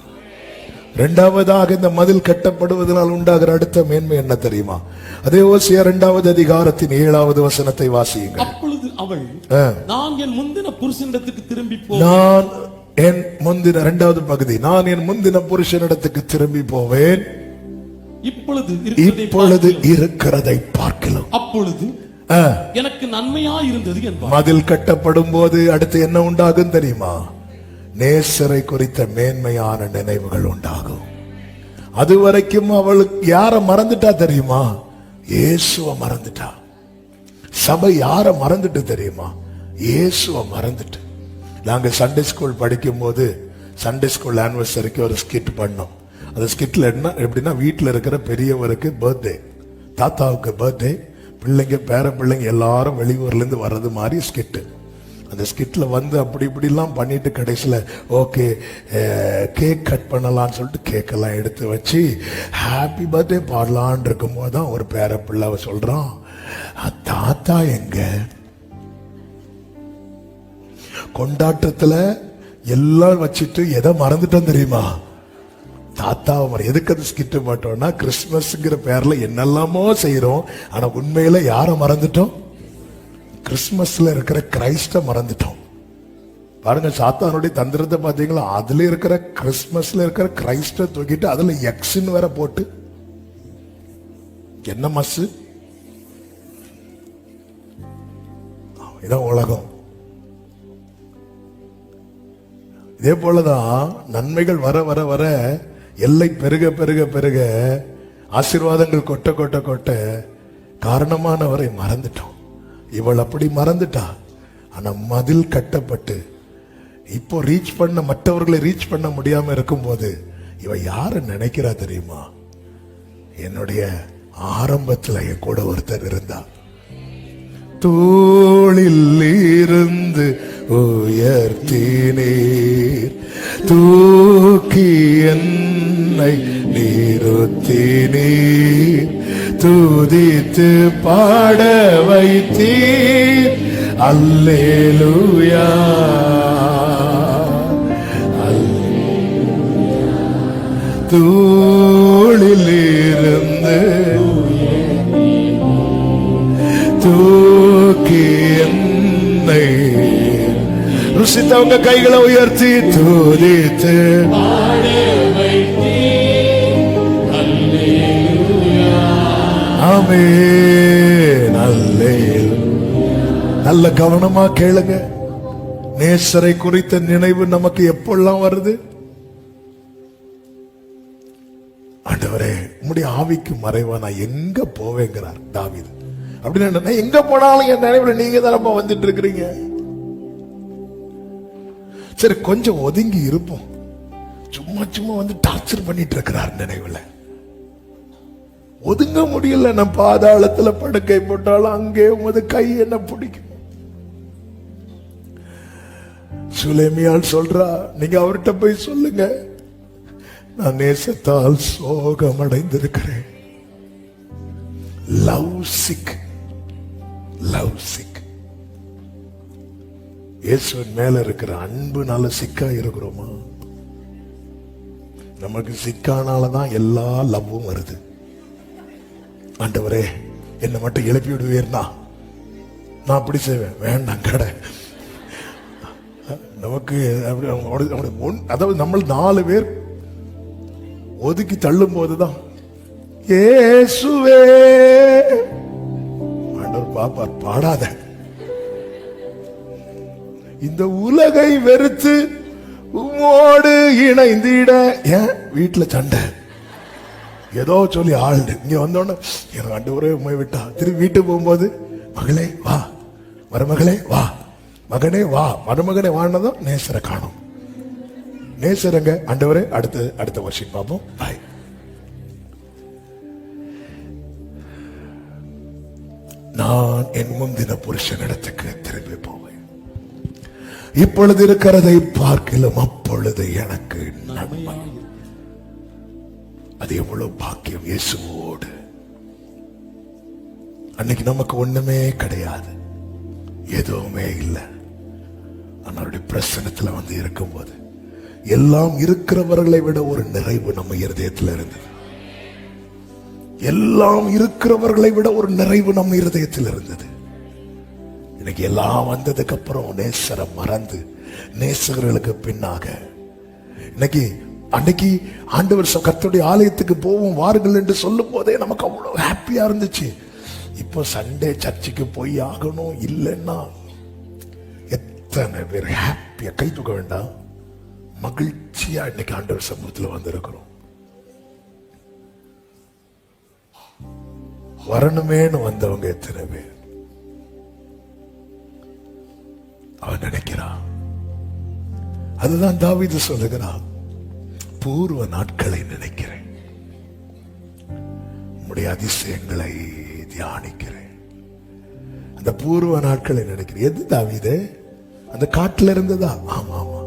இரண்டாவதாக, இந்த மதில் கட்டப்படுவதனால் உண்டாகிற அடுத்த மேன்மை என்ன தெரியுமா? அதே ஓசியா 2வது அதிகாரத்தின் 7வது வசனத்தை வாசியுங்கள். அப்பொழுது அவள், நான் என் முந்தின புருஷனிடத்துக்கு திரும்பி நான் என் முந்தின 2வது பகுதி, நான் என் முந்தின புருஷனிடத்துக்கு திரும்பி போவேன், இப்பொழுது இருக்கிறதை பார்க்கலாம். அப்பொழுது எனக்கு நன்மையா இருந்தது என்பார். மதில் கட்டப்படும் போது அடுத்து என்ன உண்டாகும் தெரியுமா? நேசரை குறித்த மேன்மையான நினைவுகள் உண்டாகும். அதுவரைக்கும் அவளுக்கு யார மறந்துட்டா தெரியுமா? இயேசுவ மறந்துட்டா. சபை யார மறந்துட்டு தெரியுமா? இயேசுவ மறந்துட்டு. நாங்க சண்டே ஸ்கூல் படிக்கும் போது சண்டே ஸ்கூல் ஆனிவர்சரிக்கு ஒரு ஸ்கிட் பண்ணோம். அந்த ஸ்கிட்ல என்ன எப்படின்னா, வீட்டுல இருக்கிற பெரியவருக்கு பர்த்டே, தாத்தாவுக்கு பர்த்டே, பிள்ளைங்க பேர பிள்ளைங்க எல்லாரும் வெளியூர்ல இருந்து வர்றது மாதிரி ஸ்கிட். அந்த ஸ்கிட்ல வந்து அப்படி இப்படிலாம் பண்ணிட்டு கடைசியில் ஓகே கேக் கட் பண்ணலான்னு சொல்லிட்டு கேக்கெல்லாம் எடுத்து வச்சு ஹாப்பி பர்த்டே பாடலான் இருக்கும் போதுதான் ஒரு பேர பிள்ளை சொல்றான், தாத்தா எங்க? கொண்டாட்டத்துல எல்லாம் வச்சுட்டு எதை மறந்துட்டோம் தெரியுமா? தாத்தாவை. எதுக்கு அது ஸ்கிட் மாட்டோம்னா, கிறிஸ்துமஸ்ங்கிற பேர்ல என்னெல்லாமோ செய்யறோம், ஆனா உண்மையில யாரை மறந்துட்டோம்? கிறிஸ்துமஸ்ல இருக்கிற கிரைஸ்ட மறந்துட்டோம். பாருங்க, சாத்தானுடைய தந்திரத்தை பாத்தீங்களா? அதுல இருக்கிற கிறிஸ்துமஸ்ல இருக்கிற கிரைஸ்ட தூக்கிட்டு அதுல எக்ஸ்ன்னு வேற போட்டு, என்ன மஸ், இதான் உலகம். இதே போலதான் நன்மைகள் வர வர வர, எல்லை பெருக பெருக பெருக, ஆசீர்வாதங்கள் கொட்ட கொட்ட கொட்ட காரணமானவரை மறந்துட்டோம். இவள் அப்படி மறந்துட்டா. ஆனா மதில் கட்டப்பட்டு இப்போ ரீச் பண்ண மற்றவர்களை ரீச் பண்ண முடியாம இருக்கும்போது இவ யாரு நினைக்கிறா தெரியுமா? என்னுடைய ஆரம்பத்துல என் கூட ஒருத்தர் இருந்தா. தோளில் இருந்து உயர்த்தினீர், தூக்கி என்னை நிறுத்தினீர், துதித்து பாட வைத்தீர். அல்லேலூயா தோளிலிருந்து தூக்கி என்னை ருசித்தவங்க கைகளை உயர்த்தி துதித்து ஆமென். நல்ல கவனமா கேளுங்க. நேசரை குறித்த நினைவு நமக்கு எப்பெல்லாம் வருது? ஆண்டவரே உம்முடைய ஆவிக்கு மறைவா நான் எங்க போவேங்கிறார் தாவீது. அப்படின்னு நான் எங்க போனாலும் என் நினைவுல நீங்க தானப்பா வந்துட்டு இருக்கிறீங்க. சரி கொஞ்சம் ஒதுங்கி இருப்போம். சும்மா சும்மா வந்து டார்ச்சர் பண்ணிட்டு இருக்கிறார் நினைவுல. ஒதுங்க முடியல. நான் பாதாளத்துல படுக்கை போட்டாலும் அங்கே உமது கை என்ன பிடிக்கும். சுலேமியால் சொல்றா, நீங்க அவர்கிட்ட போய் சொல்லுங்க, நான் நேசத்தால் சோகம் அடைந்திருக்கிறேன். Love sick, love sick. இயேசுவின் மேல இருக்கிற அன்புனால சிக்கா இருக்கிறோமா? நமக்கு சிக்கானாலதான் எல்லா லவ்வும் வருது. ஆண்டவரே என்ன மட்டும் எழுப்பி விடுவீர்னா நான் அப்படி செய்வேன். வேண்டாம் கடை நமக்கு. அதாவது நம்ம 4 பேர் ஒதுக்கி தள்ளும் போதுதான் இயேசுவே ஆண்டவர் பாப்பார். பாடாத, இந்த உலகை வெறுத்து உம்மோடு இணைந்திட. ஏன் வீட்டுல சண்டை ஏதோ சொல்லி ஆள்டு இங்க வந்தோன்னு எனக்கு ஆண்டவரே உண்மை விட்டா. திரும்பி வீட்டுக்கு போகும்போது மகளே வா, மருமகளே வா, மகனே வா, மருமகனே வானதும் நேசரை காணும். நேசரங்க ஆண்டவரே அடுத்த வருஷம் பார்ப்போம். பாய். நான் என் முந்தின புருஷனிடத்துக்கு திரும்பி போவேன். இப்பொழுது இருக்கிறதை பார்க்கலும் அப்பொழுது எனக்கு நன்மை. அது எவ்வளவு பாக்கியம் இயேசுவோடு. அன்னைக்கு நமக்கு ஒண்ணுமே கிடையாது, எதுவுமே இல்லை. அவருடைய பிரசன்னத்துல வந்து இருக்கும்போது எல்லாம் இருக்கிறவர்களை விட ஒரு நிறைவு நம்ம இருதயத்தில் இருந்தது. எல்லாம் இருக்கிறவர்களை விட ஒரு நிறைவு நம்ம இருதயத்தில் இருந்தது. இன்னைக்கு எல்லாம் வந்ததுக்கு அப்புறம் நேசரை மறந்து நேசர்களுக்கு பின்னாக இன்னைக்கு அன்னைக்கு ஆண்டவர் கர்த்தருடைய ஆலயத்துக்கு போவோம் வாருங்கள் என்று சொல்லும் போதே நமக்கு அவ்வளவு ஹாப்பியா இருந்துச்சு. இப்போ சண்டே சர்ச்சுக்கு போய் ஆகணும் இல்லைன்னா எத்தனை பேர் ஹாப்பியா கை தூக்க வேண்டாம், மகிழ்ச்சியா இன்னைக்கு ஆண்டவர் சமூகத்தில் வந்திருக்கிறோம். வரணுமேனு வந்தவங்க எத்தனை பேர் அவன் நினைக்கிறான். அதுதான் தாவீது சொல்லுகிறான், பூர்வ நாட்களை நினைக்கிறேன், உம்முடைய அதிசயங்களை தியானிக்கிறேன். அந்த பூர்வ நாட்களை நினைக்கிறேன். எது தாவீது? அந்த காட்டுல இருந்ததா? ஆமா ஆமா.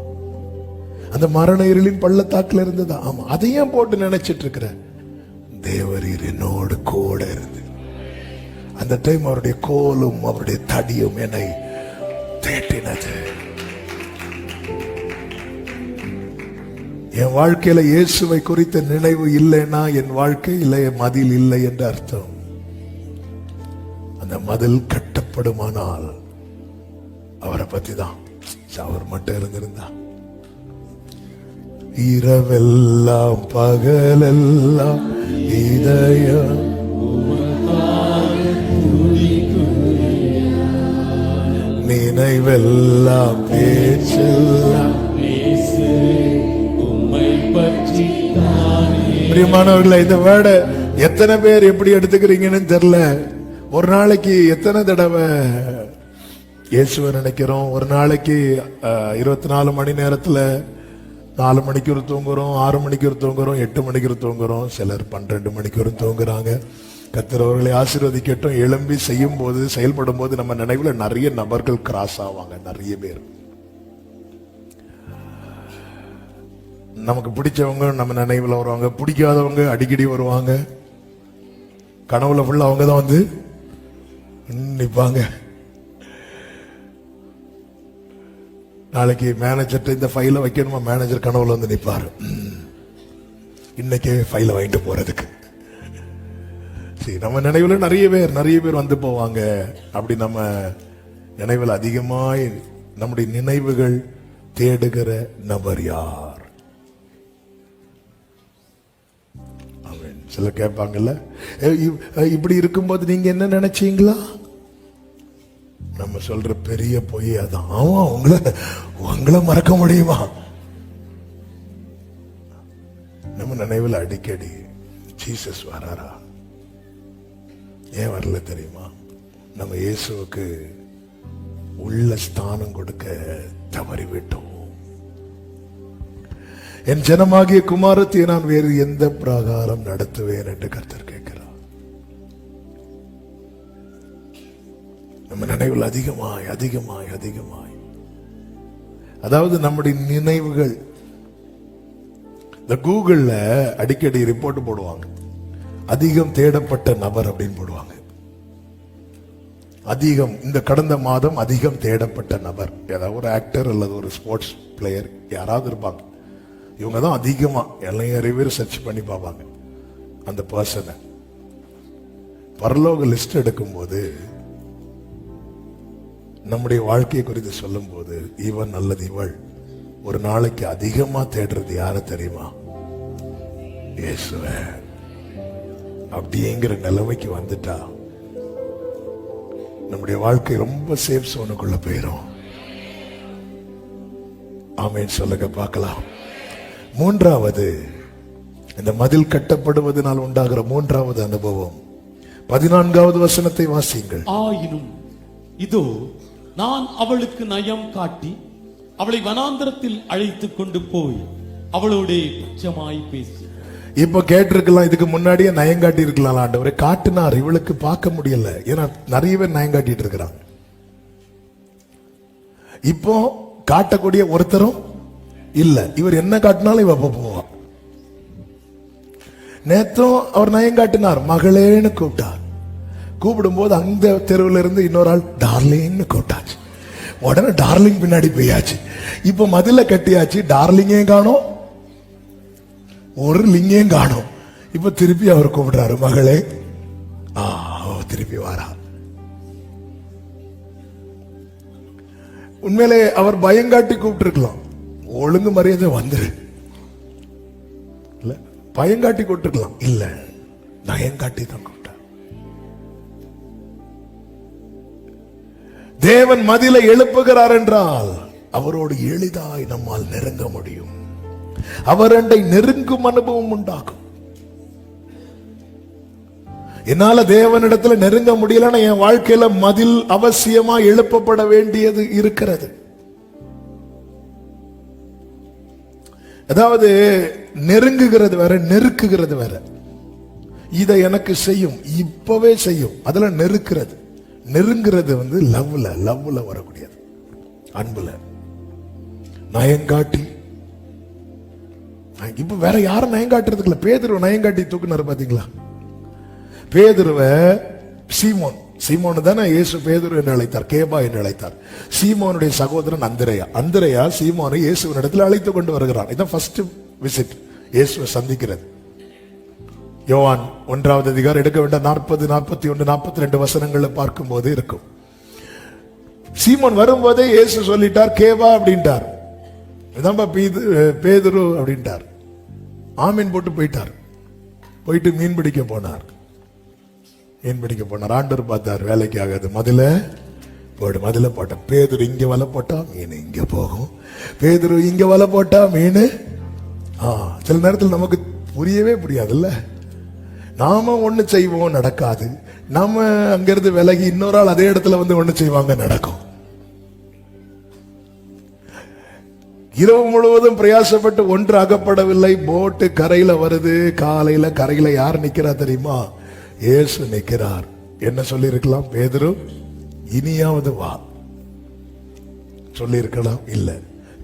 அந்த மரண இருளின் பள்ளத்தாக்குல இருந்ததா? ஆமா. அதையும் போட்டு நினைச்சிட்டு இருக்கிற தேவரீர் என்னோடு கூட இருந்து அந்த டைம் அவருடைய கோலும் அவருடைய தடியும் என்னை தேட்டினது. என் வாழ்க்கையில இயேசுவை குறித்த நினைவு இல்லைன்னா என் வாழ்க்கையில மதில் இல்லை என்று அர்த்தம். அந்த மதில் கட்டப்படுமானால் அவரை பத்தி தான். அவர் மட்டும் இருந்திருந்தா இரவெல்லாம் பகலெல்லாம் இதயம் நினைவெல்லாம் பேச்செல்லாம் பிரியமானவர்களே, இந்த வேர்டை எத்தனை பேர் எப்படி எடுத்துக்கிறீங்கன்னு தெரியல. ஒரு நாளைக்கு எத்தனை தடவை இயேசுவை நினைக்கிறோம். ஒரு நாளைக்கு 24 மணி நேரத்துல 4 மணிக்கு ஒரு தூங்குறோம், 6 மணிக்கு ஒரு தூங்குறோம், 8 மணிக்கு ஒரு தூங்குறோம், சிலர் 12 மணிக்கு ஒரு தூங்குறாங்க. கர்த்தர் அவர்களை ஆசீர்வதிக்கட்டும். எழும்பி செய்யும் போது, செயல்படும் போது நம்ம நினைவுல நிறைய நபர்கள் கிராஸ் ஆவாங்க. நிறைய பேர் நமக்கு பிடிச்சவங்க நம்ம நினைவுல வருவாங்க, பிடிக்காதவங்க அடிக்கடி வருவாங்க. கனவுல ஃபுல்லா அவங்க தான் வந்து நிப்பாங்க. நாளைக்கு மேனேஜர்கிட்ட இந்த ஃபைலை வைக்கணுமா, மேனேஜர் கனவுல வந்து நிப்பாரு. இன்னைக்கே ஃபைலை வாங்கிட்டு போறதுக்கு. சரி, நம்ம நினைவுல நிறைய பேர் வந்து போவாங்க. அப்படி நம்ம நினைவில் அதிகமாய் நம்முடைய நினைவுகள் தேடுகிற நபர் யார்? சில கேட்பாங்கல்ல, இப்படி இருக்கும்போது நீங்க என்ன நினைச்சீங்களா? நம்ம சொல்ற பெரிய பொய் அதான். ஆமா, உங்களை மறக்க முடியுமா? நம்ம நினைவில் அடிக்கடி ஜீசஸ் வராரா? ஏன் வரல தெரியுமா? நம்ம இயேசுவுக்கு உள்ள ஸ்தானம் கொடுக்க தவறிவிட்டோம். என் ஜனமாகிய குமாரத்தை நான் வேறு எந்த பிரகாரம் நடத்துவேன் என்று கர்த்தர் கேட்கிறார். நம்ம நினைவுகள் அதிகமாய் அதாவது நம்முடைய நினைவுகள். இந்த கூகுள்ல அடிக்கடி ரிப்போர்ட் போடுவாங்க, அதிகம் தேடப்பட்ட நபர் அப்படின்னு போடுவாங்க. அதிகம், இந்த கடந்த மாதம் அதிகம் தேடப்பட்ட நபர், ஏதாவது ஒரு ஆக்டர் அல்லது ஒரு ஸ்போர்ட்ஸ் பிளேயர் யாராவது இருப்பாங்க. இவங்க தான் அதிகமா நிறைய பேர் சர்ச் பண்ணி பார்ப்பாங்க அந்த பர்சனை. பரலோக லிஸ்ட் எடுக்கும்போது நம்முடைய வாழ்க்கையை குறித்து சொல்லும் போது, இவன் அல்லது இவள் ஒரு நாளைக்கு அதிகமா தேடுறது யார தெரியுமா? இயேசுவே. அப்படிங்கிற நிலைமைக்கு வந்துட்டா நம்முடைய வாழ்க்கை ரொம்ப சேஃப் சோனுக்குள்ள போயிரும். ஆமென் சொல்லுங்க பார்க்கலாம். மூன்றாவது, இந்த மதில் கட்டப்படுவதனால் உண்டாகிற மூன்றாவது அனுபவம் 14வது வசனத்தை வாசியுங்கள். ஆயினும் இதோ நான் அவளுக்கு நயம் காட்டி அவளை வனாந்தரத்தில் அழைத்துக் கொண்டு போய் அவளோட பட்சமாய் பேசி. இப்ப கேட்டிருக்கலாம், இதுக்கு முன்னாடியே நயம் காட்டி இருக்கலாம். ஆண்டவரே காட்டினார், இவளுக்கு பார்க்க முடியல. ஏன்னா நிறைய பேர் நயம் காட்டிட்டு இருக்கிறாங்க. இப்போ காட்டக்கூடிய ஒருத்தரும் இல்ல. இவர் என்ன காட்டினாலும் இவ போவா. நேத்தும் அவர் நயம் காட்டினார், மகளேன்னு கூப்பிட்டார். கூப்பிடும் போது அந்த தெருவில் இருந்து இன்னொரு ஆள் டார்லிங்னு கூப்பிட்டாச்சு. உடனே டார்லிங் பின்னாடி போயாச்சு. இப்ப மதில கட்டியாச்சு, டார்லிங்கே காணோம், ஒரு லிங்கையும் காணோம். இப்ப திருப்பி அவர் கூப்பிடுறாரு, மகளே. திருப்பி வாரா. உண்மையிலே அவர் பயங்காட்டி கூப்பிட்டு இருக்கலாம், ஒழுங்கு மரியாதை வந்துரு, இல்ல பயங்காட்டி கூப்பிட்டுருக்கலாம். இல்ல, நயங்காட்டி தான் கூப்பிட்டார். தேவன் மதிலை எழுப்புகிறார் என்றால் அவரோடு எளிதாய் நம்மால் நெருங்க முடியும். அவரண்டை நெருங்கும் அனுபவம் உண்டாகும். என்னால தேவனிடத்துல நெருங்க முடியலன்னா என் வாழ்க்கையில மதில் அவசியமா எழுப்பப்பட வேண்டியது இருக்கிறது. அதாவது நெருங்குகிறது வேற, நெருக்குகிறது வேற. இதை எனக்கு செய்யும், இப்பவே செய்யும். அதுல நெருக்கிறது, நெருங்குறது வந்து லவ்ல வரக்கூடியது, அன்புல. நயங்காட்டி, இப்ப வேற யாரும் நயங்காட்டுறதுக்கு இல்ல. பேதுருவ நயங்காட்டி தூக்குனாரு பாத்தீங்களா? பேதுருவ சீமோன் தானே இயேசு பேதுரு என்று அழைத்தார், கேபா என்று அழைத்தார். சீமோனுடைய சகோதரன் அந்திரையா சீமோனை இயேசுவின் இடத்துல அழைத்து கொண்டு வருகிறான். இதான் ஃபர்ஸ்ட் விசிட், இயேசுவை சந்திக்கிறது. யோவான் 1வது அதிகாரம் எடுக்க வேண்டாம், 40, 41, 42 வசனங்களை பார்க்கும் போது இருக்கும். சீமோன் வரும்போதே இயேசு சொல்லிட்டார், கேபா அப்படின்ட்டார். இதான் பேதுரு அப்படின்ட்டார். ஆமீன் போட்டு போயிட்டார். போயிட்டு மீன் பிடிக்க போனார். ஆண்டவர் பார்த்தார், வேலைக்கு ஆகாது, மதில போட்ட. பேதுரு இங்க வலை போட்டா மீன் இங்க போகும், பேதுரு இங்க வலை போட்டா மீன். சில நேரத்தில் நமக்கு புரியவே புரியாதுல்ல. நாம ஒண்ணு செய்வோம், நடக்காது. நாம அங்கிருந்து விலகி இன்னொரு ஆள் அதே இடத்துல வந்து ஒண்ணு செய்வாங்க, நடக்கும். இரவு முழுவதும் பிரயாசப்பட்டு ஒன்று அகப்படவில்லை. போட்டு கரையில வருது. காலையில கரையில யார் நிக்கிறா தெரியுமா? இயேசு நிக்கிறார். என்ன சொல்லி இருக்கலாம்? பேதுரு, இனியாவது வா சொல்லி இருக்கலாம். இல்ல,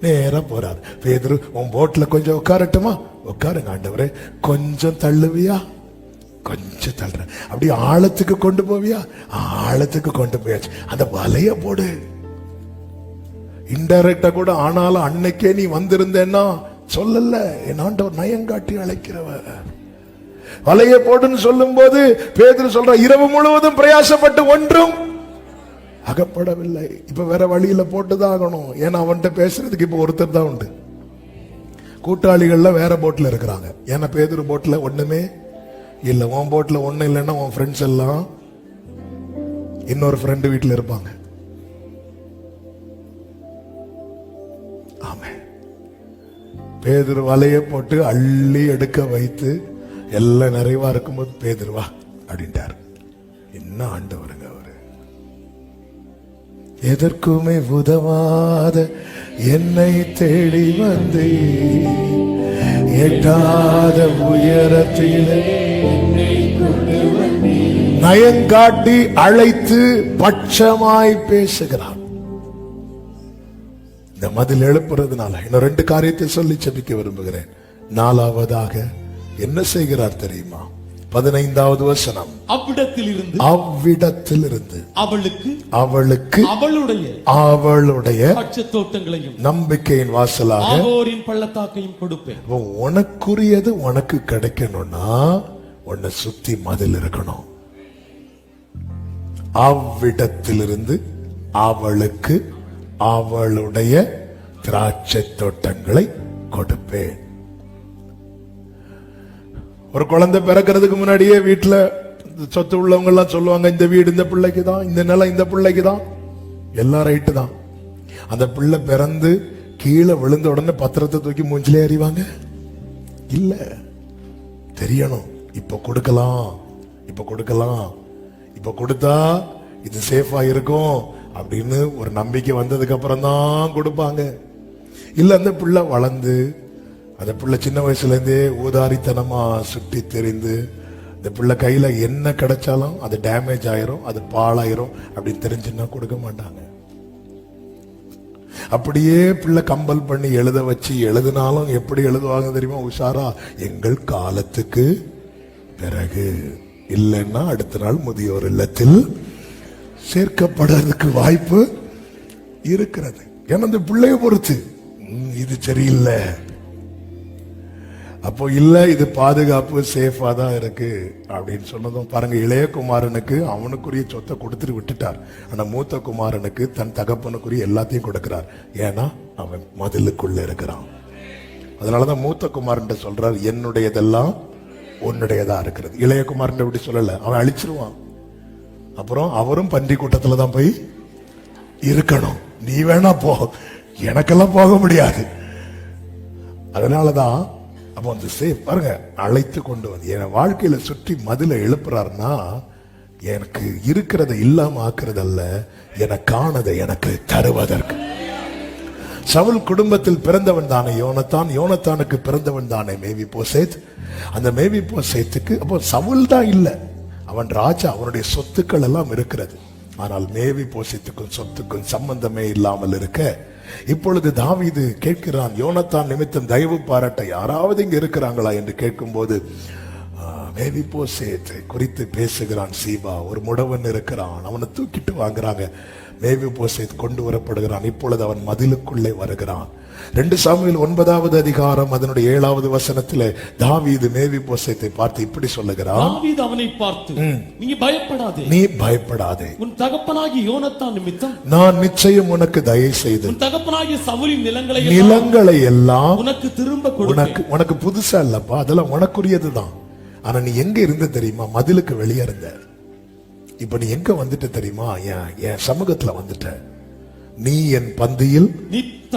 நேரா போறார். பேதுரு, உன் போட்ல கொஞ்சம் உட்காரட்டுமா? உட்காருங்க ஆண்டவரே. கொஞ்சம் தள்ளுவியா? கொஞ்சம் தள்ளுற. அப்படி ஆழத்துக்கு கொண்டு போவியா? ஆழத்துக்கு கொண்டு போயாச்சு. அந்த வலைய போடு. இன்டைரக்டா கூட ஆனாலும் அன்னைக்கே நீ வந்திருந்தேன்னா சொல்லல. என் ஆண்டவர் நயங்காட்டி அழைக்கிறவர். வலைய போடுன்னு சொல்லும் போது பேதுரு சொல்ற, இரவு முழுவதும் பிரயாசப்பட்டு ஒன்றும் அகப்படவில்லை. இப்ப வேற வழியில போட்டுதான் ஆகணும். ஏன்னா அவன்கிட்ட பேசுறதுக்கு இப்ப ஒருத்தர் தான் உண்டு. கூட்டாளிகள்ல வேற போட்ல இருக்கிறாங்க. ஏன்னா பேதுரு போட்ல ஒண்ணுமே இல்ல. உன் போட்ல ஒண்ணு இல்லைன்னா உன் ஃப்ரெண்ட்ஸ் எல்லாம் இன்னொரு ஃப்ரெண்டு வீட்டுல இருப்பாங்க. ஆமே. பேதுரு வலைய போட்டு அள்ளி எடுக்க வைத்து எல்லாம் நிறைவா இருக்கும்போது பேதுருவா அப்படின்ட்டார். என்ன ஆண்டவருங்க அவரு. எதற்குமே உதவாத என்னை தேடி வந்து எட்டாத உயரத்திலே நயங்காட்டி அழைத்து பட்சமாய் பேசுகிறார். இந்த மதில் எழுப்புறதுனால இன்னும் 2 காரியத்தை சொல்லி ஜெபிக்க விரும்புகிறேன். 4வதாக என்ன செய்கிறார் தெரியுமா? 15வது வசனம். அவ்விடத்திலிருந்து அவளுக்கு அவளுடைய பட்சத்தோட்டங்களையும் நம்பிக்கையின் வாசலாக ஆகோரின் பள்ளத்தாக்கையும் கொடுப்பேன். உனக்குரியது உனக்கு கிடைக்கணும்னா உன்னை சுத்தி மதில் இருக்கணும். அவ்விடத்திலிருந்து அவளுக்கு அவளுடைய திராட்சை தோட்டங்களை கொடுப்பேன். ஒரு குழந்தை பிறக்கிறதுக்கு முன்னாடியே வீட்டுல சொத்து உள்ளவங்க எல்லாம் சொல்லுவாங்க, இந்த வீடு இந்த பிள்ளைக்கு தான், இந்த நிலம் இந்த பிள்ளைக்கு தான், எல்லாம் ரைட்டு தான். அந்த பிள்ளை பிறந்து கீழே விழுந்த உடனே பத்திரத்தை தூக்கி மூஞ்சிலே அறிவாங்க இல்ல. தெரியணும், இப்ப கொடுக்கலாம், இப்ப கொடுக்கலாம், இப்ப கொடுத்தா இது சேஃபா இருக்கும் அப்படின்னு ஒரு நம்பிக்கை வந்ததுக்கு அப்புறம் தான் கொடுப்பாங்க. இல்ல அந்த பிள்ளை வளர்ந்து அந்த பிள்ளை சின்ன வயசுல இருந்தே ஊதாரித்தனமா சுட்டி தெரிந்து இந்த பிள்ளை கையில என்ன கிடைச்சாலும் அது டேமேஜ் ஆயிரும், அது பாழாயிரும் அப்படின்னு தெரிஞ்சுன்னா கொடுக்க மாட்டாங்க. அப்படியே பிள்ளை கம்பல் பண்ணி எழுத வச்சு எழுதினாலும் எப்படி எழுதுவாங்க தெரியுமா? உஷாரா, எங்கள் காலத்துக்கு பிறகு, இல்லைன்னா அடுத்த நாள் முதியோர் இல்லத்தில் சேர்க்கப்படுறதுக்கு வாய்ப்பு இருக்கிறது. ஏன்னா இந்த பிள்ளைய பொறுத்து இது சரியில்லை, அப்போ இல்ல இது பாதுகாப்பு சேஃபா தான் இருக்கு அப்படின்னு சொன்னதும் பாருங்க. இளைய குமாரனுக்கு அவனுக்குரிய சொத்தை கொடுத்துட்டு விட்டுட்டார். ஆனா மூத்த குமாரனுக்கு தன் தகப்பனுக்குரிய எல்லாத்தையும் கொடுக்கிறார். ஏன்னா அவன் மதிலுக்குள்ள இருக்கிறான். அதனாலதான் மூத்த குமாரன் சொல்றார், என்னுடையதெல்லாம் உன்னுடையதா இருக்கிறது. இளைய குமாரன் எப்படி சொல்லல, அவன் அழிச்சிருவான். அப்புறம் அவரும் பன்றி கூட்டத்துல தான் போய் இருக்கணும். நீ வேணா போ, எனக்கெல்லாம் போக முடியாது. அதனாலதான் அப்போ அந்த சேஃப் பாருங்க, அழைத்து கொண்டு வந்து என் வாழ்க்கையில சுற்றி மதில எழுப்புறாருன்னா எனக்கு இருக்கிறத இல்லாம ஆக்குறதல்ல, எனக்கானதை எனக்கு தருவதற்கு. சவுல் குடும்பத்தில் பிறந்தவன் தானே யோனத்தான், யோனத்தானுக்கு பிறந்தவன் தானே மேவி போசேத். அந்த மேவி போசேத்துக்கு அப்போ சவுல் தான் இல்ல, அவன் ராஜா, அவனுடைய சொத்துக்கள் எல்லாம் இருக்கிறது. ஆனால் மேவி போசேத்துக்கும் சொத்துக்கும் சம்பந்தமே இல்லாமல் இருக்க இப்பொழுது தாவீது கேட்கிறான், யோனத்தான் நிமித்தம் தயவு பாராட்ட யாராவது இங்க இருக்கிறாங்களா என்று கேட்கும் போது மேவி போசேத் குறித்து பேசுகிறான். சீபா ஒரு முடவன் இருக்கிறான், அவனை தூக்கிட்டு வாங்குறாங்க. மேவி போசேத் கொண்டு வரப்படுகிறான். இப்பொழுது அவன் மதிலுக்குள்ளே வருகிறான். 2 சாமுவேல் 9வது அதிகாரம் அதனுடைய 7வது வசனத்திலே தாவீது மேவி போசேத்தை பார்த்து இப்படி சொல்லுகிறான். தாவீது அவனை பார்த்து, நீ பயப்படாதே, நீ பயப்படாதே, உன் தகப்பனாகிய யோனத்தான் நிமித்தம் நான் நிச்சயம் உனக்கு தயை செய்து உன் தகப்பனாகிய சவுலின் நிலங்களை எல்லாம் உனக்கு திரும்ப கொடுப்பேன். உனக்கு புதுசா இல்லப்பா, அதெல்லாம் உனக்குரியதுதான். ஆனா நீ எங்க இருந்த தெரியுமா? மதிலுக்கு வெளியே இருந்த. இப்ப நீ எங்க வந்துட்ட தெரியுமா? என் சமூகத்துல வந்துட்ட. நீ என் பந்தியில்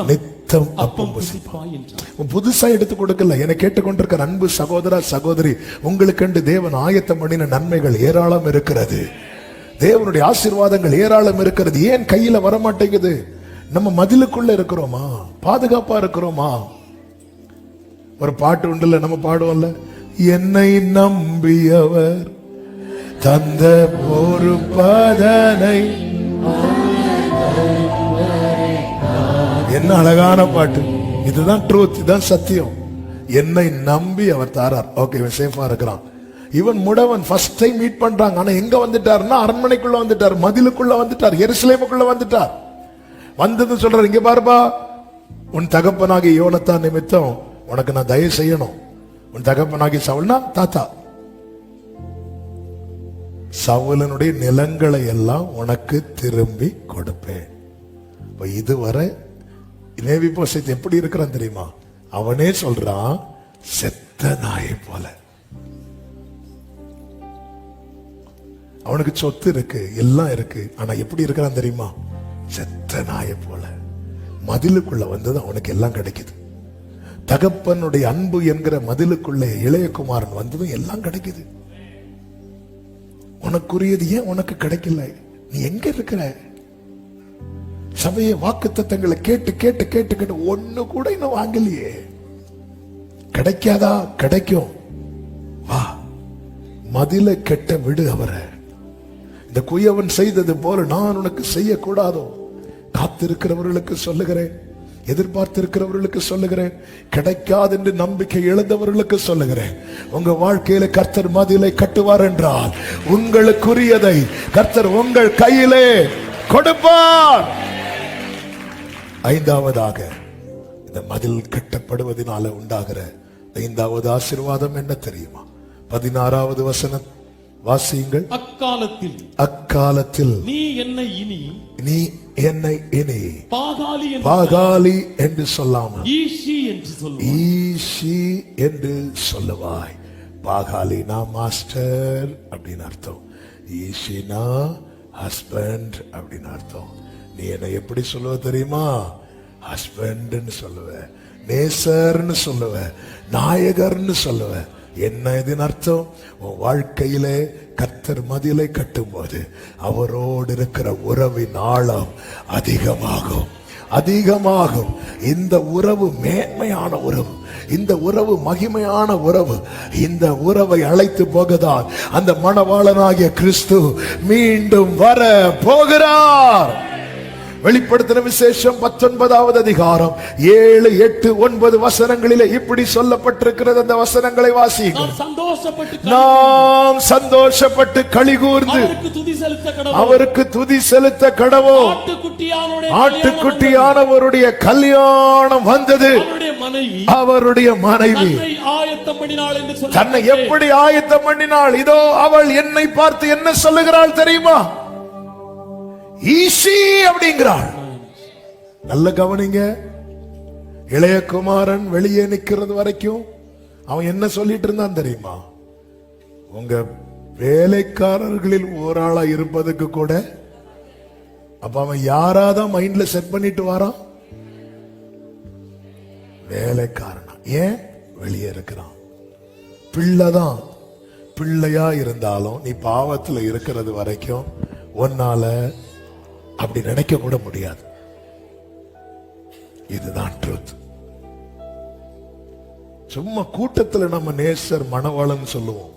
நித்தம் அப்பம் புசிப்பாய் என்றார். புதுசா எடுத்து கொடுக்கல. என கேட்டுக்கொண்டிருக்கிற அன்பு சகோதர சகோதரி, உங்களுக்கு தேவன் ஆயத்தம் பண்ணின நன்மைகள் ஏராளம் இருக்கிறது. தேவனுடைய ஆசீர்வாதங்கள் ஏராளம் இருக்கிறது. ஏன் கையில வரமாட்டேங்குது? நம்ம மதிலுக்குள்ள இருக்கிறோமா? பாதுகாப்பா இருக்கிறோமா? ஒரு பாட்டு உண்டுல, நம்ம பாடுவோம்ல, என்னை நம்பியவர் தந்த பொறுப்பதனை. என்ன அழகான பாட்டு! இதுதான் ட்ரூத், இதுதான் சத்தியம். என்னை நம்பி அவர் தாரார். ஓகே, இவன் சேஃபா இருக்கிறான். இவன் முடவன் ஃபர்ஸ்ட் டைம் மீட் பண்றாங்க. ஆனா எங்க வந்துட்டாருன்னா அரண்மனைக்குள்ள வந்துட்டார், மதிலுக்குள்ள வந்துட்டார், எருசலேமுக்குள்ள வந்துட்டார். வந்தது சொல்றாரு, இங்க பாருப்பா, உன் தகப்பனாகிய யோனத்தான் நிமித்தம் உனக்கு நான் தயவு செய்யணும். உன் தகப்பனாகிய சவுல்னா தாத்தா, சவுலனுடைய நிலங்களை எல்லாம் உனக்கு திரும்பி கொடுப்பேன். இதுவரை மேவிபோசேத் எப்படி இருக்கிறான் தெரியுமா? அவனே சொல்றான், செத்த நாயை போல. அவனுக்கு சொத்து இருக்கு, எல்லாம் இருக்கு, ஆனா எப்படி இருக்கிறான் தெரியுமா? செத்த நாயை போல. மதிலுக்குள்ள வந்தது அவனுக்கு எல்லாம் கிடைக்குது. தகப்பனுடைய அன்பு என்கிற மதிலுக்குள்ளே இளையகுமாரன் வந்ததும் எல்லாம் கிடைக்குது. உனக்குரியது ஏன் உனக்கு கிடைக்கல? நீ எங்க இருக்கிற? சபையை வாக்குத்தத்தங்களை கேட்டு கேட்டு கேட்டு கேட்டு ஒண்ணு கூட இன்னும் வாங்கலையே. கிடைக்காதா? கிடைக்கும். வா, மதில கெட்ட விடு அவரை. இந்த குயவன் செய்தது போல நான் உனக்கு செய்யக்கூடாதோ? காத்திருக்கிறவர்களுக்கு சொல்லுகிறேன், எதிர்பார்த்திருக்கிறவர்களுக்கு சொல்லுகிறேன், கிடைக்காது என்று நம்பிக்கை இழந்தவர்களுக்கு சொல்லுகிறேன், உங்க வாழ்க்கையில கர்த்தர் மதிலை கட்டுவார் என்றால் உங்களுக்குரியதை கர்த்தர் உங்கள் கையிலே கொடுப்பார். ஐந்தாவதாக, இந்த மதில் கட்டப்படுவதனால உண்டாகிற ஐந்தாவது ஆசீர்வாதம் என்ன தெரியுமா? 16வது வசனம் வாசியுங்கள். அக்காலத்தில் நீ என்னை இனி பாகாலி என்று சொல்லாமல் ஈஷி என்று சொல்லுவாய். பாகாலினா மாஸ்டர் அப்படின்னு அர்த்தம், ஈஷினா ஹஸ்பண்ட் அப்படின்னு அர்த்தம். நீ என்ன எப்படி சொல்லுவ தெரியுமா? ஹஸ்பண்ட்னு சொல்லுவ, நேசர்னு சொல்லுவ, நாயகர்னு சொல்லுவ. என்ன இதன் அர்த்தம்? உன் வாழ்க்கையிலே கர்த்தர் மதிலை கட்டும் போது அவரோடு இருக்கிற உறவின் ஆழம் அதிகமாகும், அதிகமாகும். இந்த உறவு மேன்மையான உறவு, இந்த உறவு மகிமையான உறவு. இந்த உறவை அழைத்து போகதான் அந்த மணவாளனாகிய கிறிஸ்து மீண்டும் வர போகிறார். வெளிப்படுத்தின விசேஷம் 19வது அதிகாரம் 7, 8, 9 வசனங்களிலே இப்படி சொல்லப்பட்டிருக்கிறது. அந்த வசனங்களை வாசியுங்கள். நாம் சந்தோஷப்பட்டு களிகூர்ந்து அவருக்கு துதி செலுத்த கடவோம். ஆட்டுக்குட்டியானவருடைய கல்யாணம் வந்தது. அவருடைய மனைவி தன்னை எப்படி ஆயத்தம் பண்ணினாள்? இதோ அவள் என்னை பார்த்து என்ன சொல்லுகிறாள் தெரியுமா? ஈஷி அப்படிங்கிறாள். நல்ல கவனிங்க. இளையகுமாரன் வெளியே நிக்கிறது வரைக்கும் அவன் என்ன சொல்லிட்டு இருந்தான் தெரியுமா? உங்க வேலைக்காரர்களில் ஒரு ஆளா இருப்பதுக்கு கூட. அப்ப அவன் யாராதான் மைண்ட்ல செட் பண்ணிட்டு வாரான்? வேலைக்காரனா. ஏன்? வெளியே இருக்கிறான். பிள்ளைதான். பிள்ளையா இருந்தாலும் நீ பாவத்துல இருக்கிறது வரைக்கும் ஒன்னால அப்படி நினைக்க கூட முடியாது. இதுதான் ட்ரூத். சும்மா கூட்டத்துல நம்ம நேசர் மணவாளன் சொல்லுவோம்.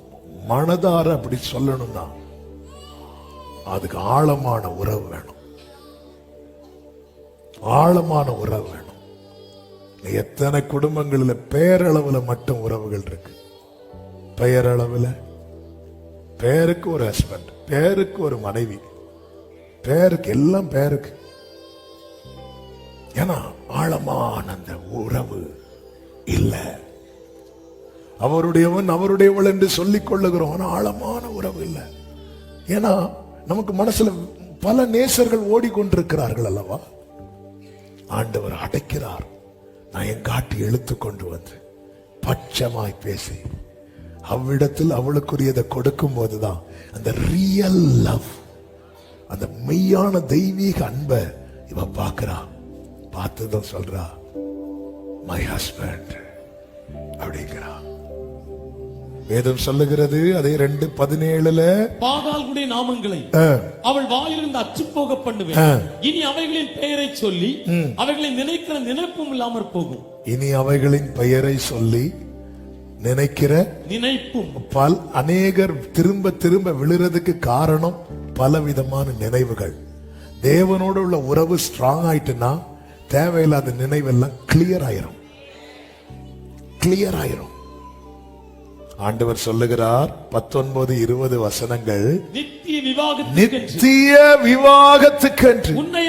மனதார அப்படி சொல்லணும்னா அதுக்கு ஆழமான உறவு வேணும், ஆழமான உறவு வேணும். எத்தனை குடும்பங்களில் பெயரளவுல மட்டும் உறவுகள் இருக்கு. பெயரளவுல பேருக்கு ஒரு ஹஸ்பண்ட், பேருக்கு ஒரு மனைவி, பேருக்கு எல்லாம் பேருக்கு. ஏன்னா ஆழமான அந்த உறவு இல்ல. அவருடையவன் அவருடையவள் என்று சொல்லிக் கொள்ளுகிறோம், ஆனா ஆழமான உறவு இல்லை. ஏன்னா நமக்கு மனசுல பல நேசர்கள் ஓடிக்கொண்டிருக்கிறார்கள் அல்லவா? ஆண்டவர் அடைக்கிறார். நான் காட்டி இழுத்து கொண்டு வந்து பட்சமாய் பேசி அவ்விடத்தில் அவளுக்குரியதை கொடுக்கும் போதுதான் அந்த ரியல் லவ், அந்த மெய்யான தெய்வீக அன்பை இவ பார்க்கிறா. பார்த்ததும் சொல்றா, மை ஹஸ்பண்ட் அப்படிங்கிறா. வேதம் சொல்லுகிறது அதே 2:17 பாகால்களுடைய நாமங்களை அவள் வாயிலிருந்து அச்சு போக பண்ணுவேன். இனி அவைகளின் பெயரை சொல்லி அவைகளை நினைக்கிற நினைப்பும் இல்லாமற் போகும். இனி அவைகளின் பெயரை சொல்லி நினைக்கிற நினைப்பும் அநேகர் திரும்ப திரும்ப விழுறதுக்கு காரணம் பலவிதமான நினைவுகள். தேவனோடு உள்ள உறவு ஸ்ட்ராங் ஆயிட்டுன்னா தேவையில்லாத நினைவெல்லாம் கிளியர் ஆயிரும். ஆண்டவர் சொல்லுகிறார் 19-20 வசனங்கள், நித்திய விவாகத்துக்கென்று உன்னை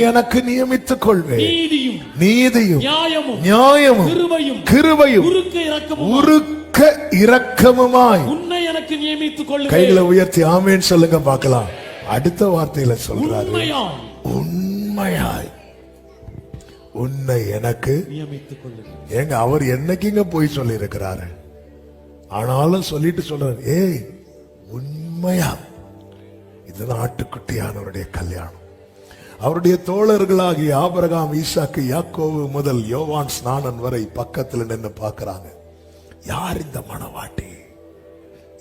எனக்கு நியமித்துக் கொள்வேன். நீதியும் நியாயமும் கிருபையும் உருக்க இரக்கமுமாய் உன்னை எனக்கு நியமித்துக் கொள்வேன். கைகளை உயர்த்தி ஆமென் சொல்லுங்க பார்க்கலாம். அடுத்த வார்த்தையில சொல்றாரு, உண்மையாய் உன்னை எனக்கு நியமித்துக் கொள்வேன். ஏங்க அவர் என்னைக்குங்க போய் சொல்லி இருக்கிறாரு, ஆனாலும் சொல்லிட்டு சொல்றாரு, ஏய் உண்மையா. இதுதான் ஆட்டுக்குட்டியானவருடைய கல்யாணம். அவருடைய தோழர்களாகிய ஆபிரகாம், ஈசாக்கு, யாக்கோபு முதல் யோவான் ஸ்நானன் வரை பக்கத்தில் நின்று பார்க்கிறாங்க. யார் இந்த மணவாட்டி,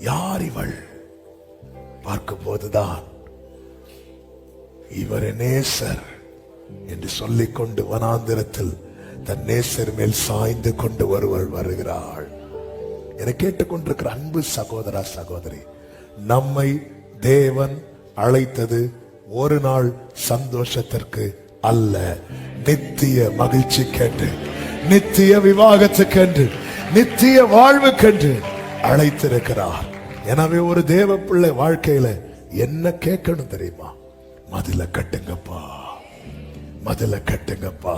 யார் இவள்? பார்க்கும் போதுதான் இவர் நேசர் என்று சொல்லிக் கொண்டு வனாந்திரத்தில் தன் நேசர் மேல் சாய்ந்து கொண்டு வருகிறாள். என கேட்டுக்கொண்டிருக்கிற அன்பு சகோதரா சகோதரி, நம்மை தேவன் அழைத்தது ஒரு நாள் சந்தோஷத்திற்கு அல்ல, நித்திய மகிழ்ச்சிக்கென்று, நித்திய விவாகத்துக்கென்று, நித்திய வாழ்வுக்கென்று அழைத்திருக்கிறார். எனவே ஒரு தேவ பிள்ளை வாழ்க்கையில என்ன கேட்கணும் தெரியுமா? மதில கட்டுங்கப்பா, மதில கட்டுங்கப்பா.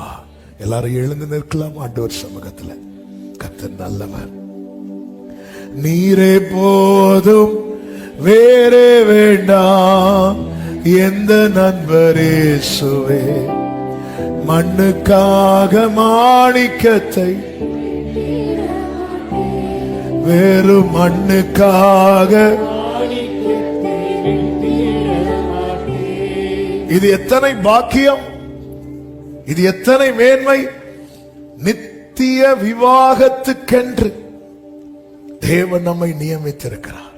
எல்லாரும் எழுந்து நிற்கலாம் ஆண்டவர் சமூகத்துல. கர்த்தர் நல்லவர். நீரே போதும் வேறே வேண்டாம் எந்த நண்பரே சுவே, மண்ணுக்காக மாணிக்கத்தை வெறும் மண்ணுக்காக. இது எத்தனை பாக்கியம், இது எத்தனை மேன்மை. நித்திய விவாகத்துக்கென்று தேவன் நம்மை நியமித்திருக்கிறார்.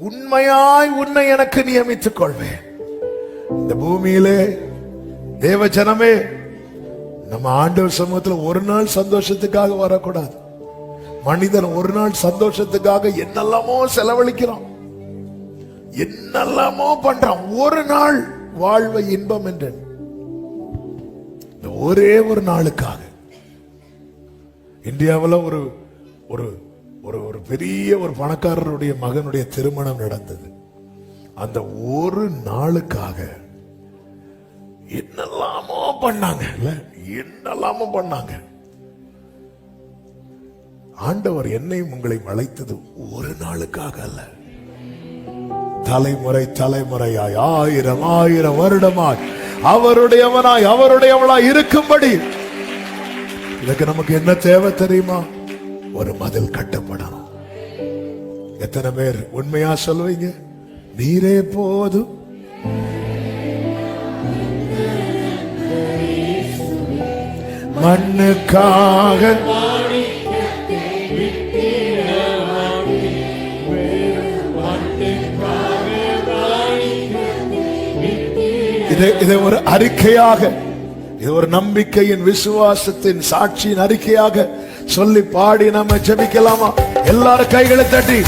உண்மையாய் உன்னை எனக்கு நியமித்துக் கொள்வேன். இந்த பூமியிலே தேவ ஜனமே, நம்ம ஆண்டவர் சமூகத்தில் ஒரு நாள் சந்தோஷத்துக்காக வரக்கூடாது. மனிதன் ஒரு நாள் சந்தோஷத்துக்காக என்னெல்லாமோ செலவழிக்கிறான், என்னெல்லாமோ பண்றான். ஒரு நாள் வாழ்வை இன்பம் என்று ஒரே ஒரு நாளுக்காக. இந்தியாவில் ஒரு ஒரு ஒரு பெரிய ஒரு பணக்காரருடைய மகனுடைய திருமணம் நடந்தது. அந்த ஒரு நாளுக்காக என்னெல்லாமோ பண்ணாங்க, இல்ல என்னெல்லாமோ பண்ணாங்க. ஆண்டவர் என்னையும் உங்களை அழைத்தது ஒரு நாளுக்காக அல்ல, தலைமுறை தலைமுறையாய், 1000 வருடமாய் அவருடையவனாய் அவருடையவளாய் இருக்கும்படி. இதுக்கு நமக்கு என்ன தேவை தெரியுமா? ஒரு மதில் கட்டப்படணும். எத்தனை பேர் உண்மையா சொல்லுவீங்க? நீரே போதும், மண்ணுக்காக இதை ஒரு அறிக்கையாக, இது ஒரு நம்பிக்கையின் விசுவாசத்தின் சாட்சியின் அறிக்கையாக சொல்லி பாடி நாம ஜெபிக்கலாமா? எல்லாரும் கைகளை தட்டி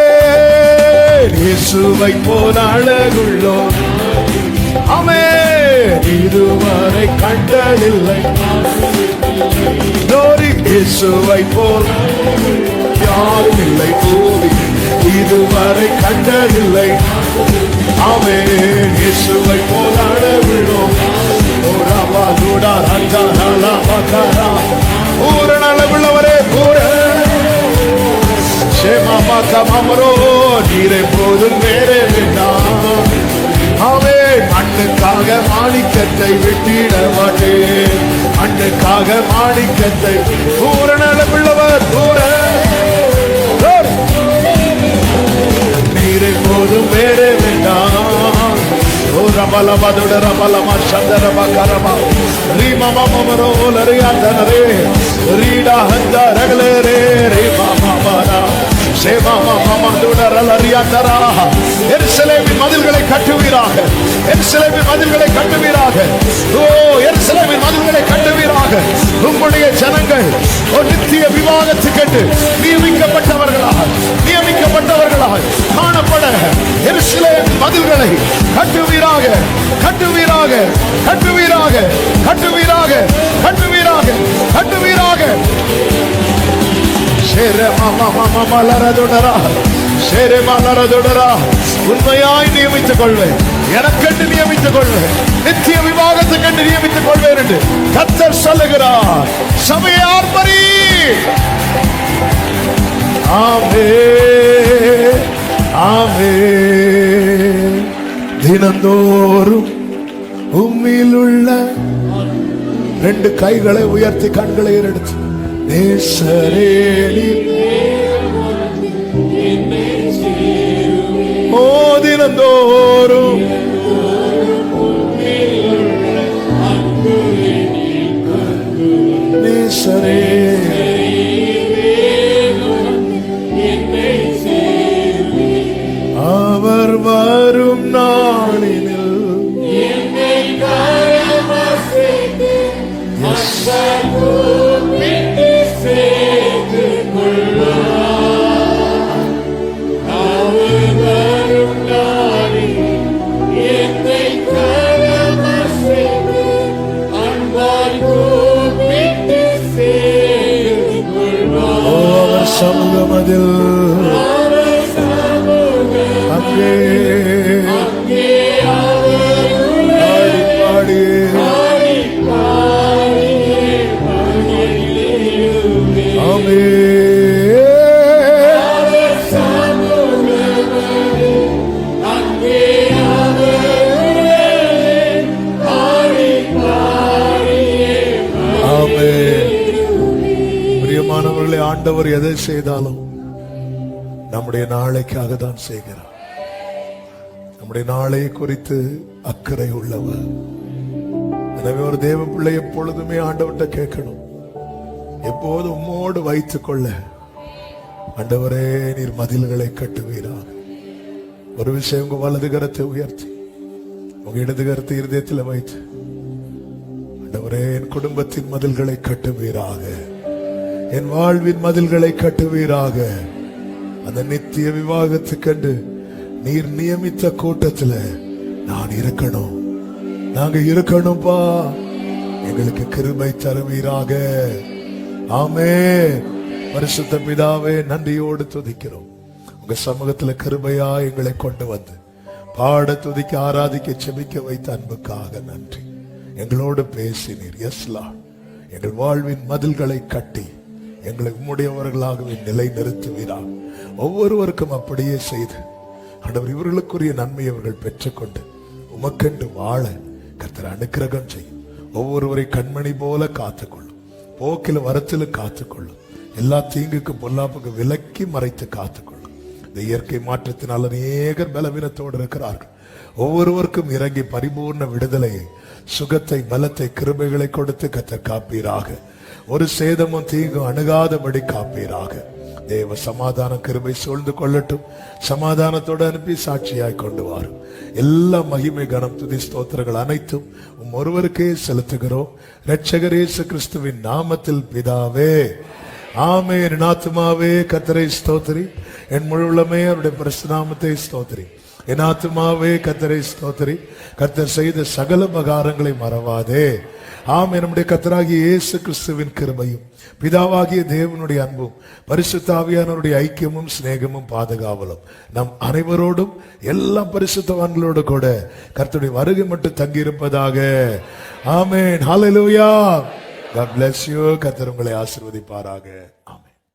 ஆமென். இயேசுவை போல அழகுள்ளோ ஆமென் இதுவரை கண்டதில்லை. இயேசுவை போல் யாரும் இல்லை பூமி இதுவரை கண்டதில்லை. ஆமென். இயேசுவை போல் அழகுள்ளோம். பூரண அளவுள்ளவரே, நீரை போதும் வேறே வேண்டாம். ஆமென். மண்ணுக்காக மாணிக்கத்தை விட்டிட மாட்டேன், மண்ணுக்காக மாணிக்கத்தை. பூரண அளவுள்ளவர், நீரை போதும் வேறே வேண்டாம். ஓ ரபலபதுட ரபலம சந்தரப கரம ரீமமமரோ லரியாந்தனரே ரீடா ஹந்த ரகலரே ரீமமமரா எருசலேமின் மதில்களை கட்டுவீராக, எருசலேமின் மதில்களை கட்டுவீராக. ஓ எருசலேமின் மதில்களை கட்டுவீராக. உம்முடைய ஜனங்கள் ஒரு நித்திய விவாகத்துக்கு நியமிக்கப்பட்டவர்களாக காணப்பட எருசலேம் மதில்களை கட்டுவீராக, கட்டுவீராக, கட்டுவீராக, கட்டுவீராக, கட்டுவீராக, கட்டுவீராக. உண்மையாய் நியமித்துக் கொள்வேன், எனக்கென்று நியமித்துக் கொள்வேன், நித்திய விவாகத்துக்கென்று நியமித்துக் கொள்வேன் என்று கர்த்தர் சொல்லுகிறார். சபையை ஆர்ப்பரி. ஆமென், ஆமென். தினந்தோறும் உம்மிலுள்ள 2 கைகளை உயர்த்தி கண்களை எடுத்து நேசரேலி ஓ தினந்தோறும் நேசரே அவர் வரும் நாளில் சமூகமதில் அங்கே பாடி ஆமே பிரியமானவர்களே, ஆண்டவர் எதை செய்தாலும் நம்முடைய நாளைக்காக தான் செய்கிறார். நம்முடைய நாளை குறித்து அக்கறை உள்ளவர். எனவே ஒரு தேவ பிள்ளை எப்பொழுதுமே ஆண்டவர்கிட்ட கேட்கணும், எப்போது உம்மோடு வைத்துக் கொள்ள ஆண்டவரே நீர் மதில்களை கட்டுவீராக. ஒரு விஷயம், உங்க வலது கரத்தை உயர்த்தி உங்க இடது கரத்தை இருதயத்தில் வைத்து ஆண்டவரே என் குடும்பத்தின் மதில்களை கட்டுவீராக, என் வாழ்வின் மதில்களை கட்டுவீராக. அந்த நித்திய விவாகத்துக்கென்று நீர் நியமித்த கூட்டத்துல நான் இருக்கணும், நாங்க இருக்கணும்பா. எங்களுக்கு கிருபை தருவீராக. ஆமென். பரிசுத்த பிதாவே, நன்றியோடு துதிக்கிறோம். உங்க சமூகத்துல கிருபையா எங்களை கொண்டு வந்து பாட, துதிக்க, ஆராதிக்க, செபிக்க வைத்த அன்புக்காக நன்றி. எங்களோடு பேசினீர். S Lord. எங்கள் வாழ்வின் மதில்களை கட்டி எங்களை உம்முடையவர்களாகவே நிலை நிறுத்துவீராக. ஒவ்வொருவருக்கும் அப்படியே செய்து ஆண்டவர் இவர்களுக்குரிய நன்மை அவர்கள் பெற்றுக்கொண்டு உமக்கென்று வாழ கர்த்தர் அனுக்கிரகம் செய்யும். ஒவ்வொருவரை கண்மணி போல காத்துக்கொள்ளும், போக்கில வரத்தில் காத்துக்கொள்ளும், எல்லா தீங்குக்கு பொல்லாப்புக்கு விலக்கி மறைத்து காத்துக்கொள்ளும். இந்த இயற்கை மாற்றத்தினால் அநேகர் பலவீனத்தோடு இருக்கிறார்கள். ஒவ்வொருவருக்கும் இறங்கி பரிபூர்ண விடுதலையை, சுகத்தை, பலத்தை, கிருபைகளை கொடுத்து கர்த்தர் காப்பீராக. ஒரு சேதமும் தீங்கும் அணுகாதபடி காப்பீராக. தேவ சமாதான கிருபை சூழ்ந்து கொள்ளட்டும். சமாதானத்தோடு அனுப்பி சாட்சியாய் கொண்டு வாரும். எல்லா மகிமை, கனம், துதி, ஸ்தோத்திரங்கள் அனைத்தும் ஒருவருக்கே செலுத்துகிறோம். இரட்சகர் இயேசு கிறிஸ்துவின் நாமத்தில் பிதாவே, ஆமென். என் ஆத்துமாவே கர்த்தரை ஸ்தோத்திரி, என் முழு உள்ளமே அவருடைய பரிசுத்த நாமத்தை ஸ்தோத்திரி. என் ஆத்துமாவே கர்த்தரை ஸ்தோத்திரி, கர்த்தர் செய்த சகல உபகாரங்களை மறவாதே. ஆமென். நம்முடைய கர்த்தராகிய இயேசு கிறிஸ்துவின் கிருபையும், பிதாவாகிய தேவனுடைய அன்பும், பரிசுத்த ஆவியானவருடைய ஐக்கியமும் சிநேகமும் பாதுகாவலும் நம் அனைவரோடும் எல்லா பரிசுத்தவான்களோடு கூட கர்த்தருடைய வருகை மட்டும் தங்கி இருப்பதாக. ஆமென். ஹல்லேலூயா. God bless you. கர்த்தர் உங்களை ஆசீர்வதிப்பாராக. ஆமென்.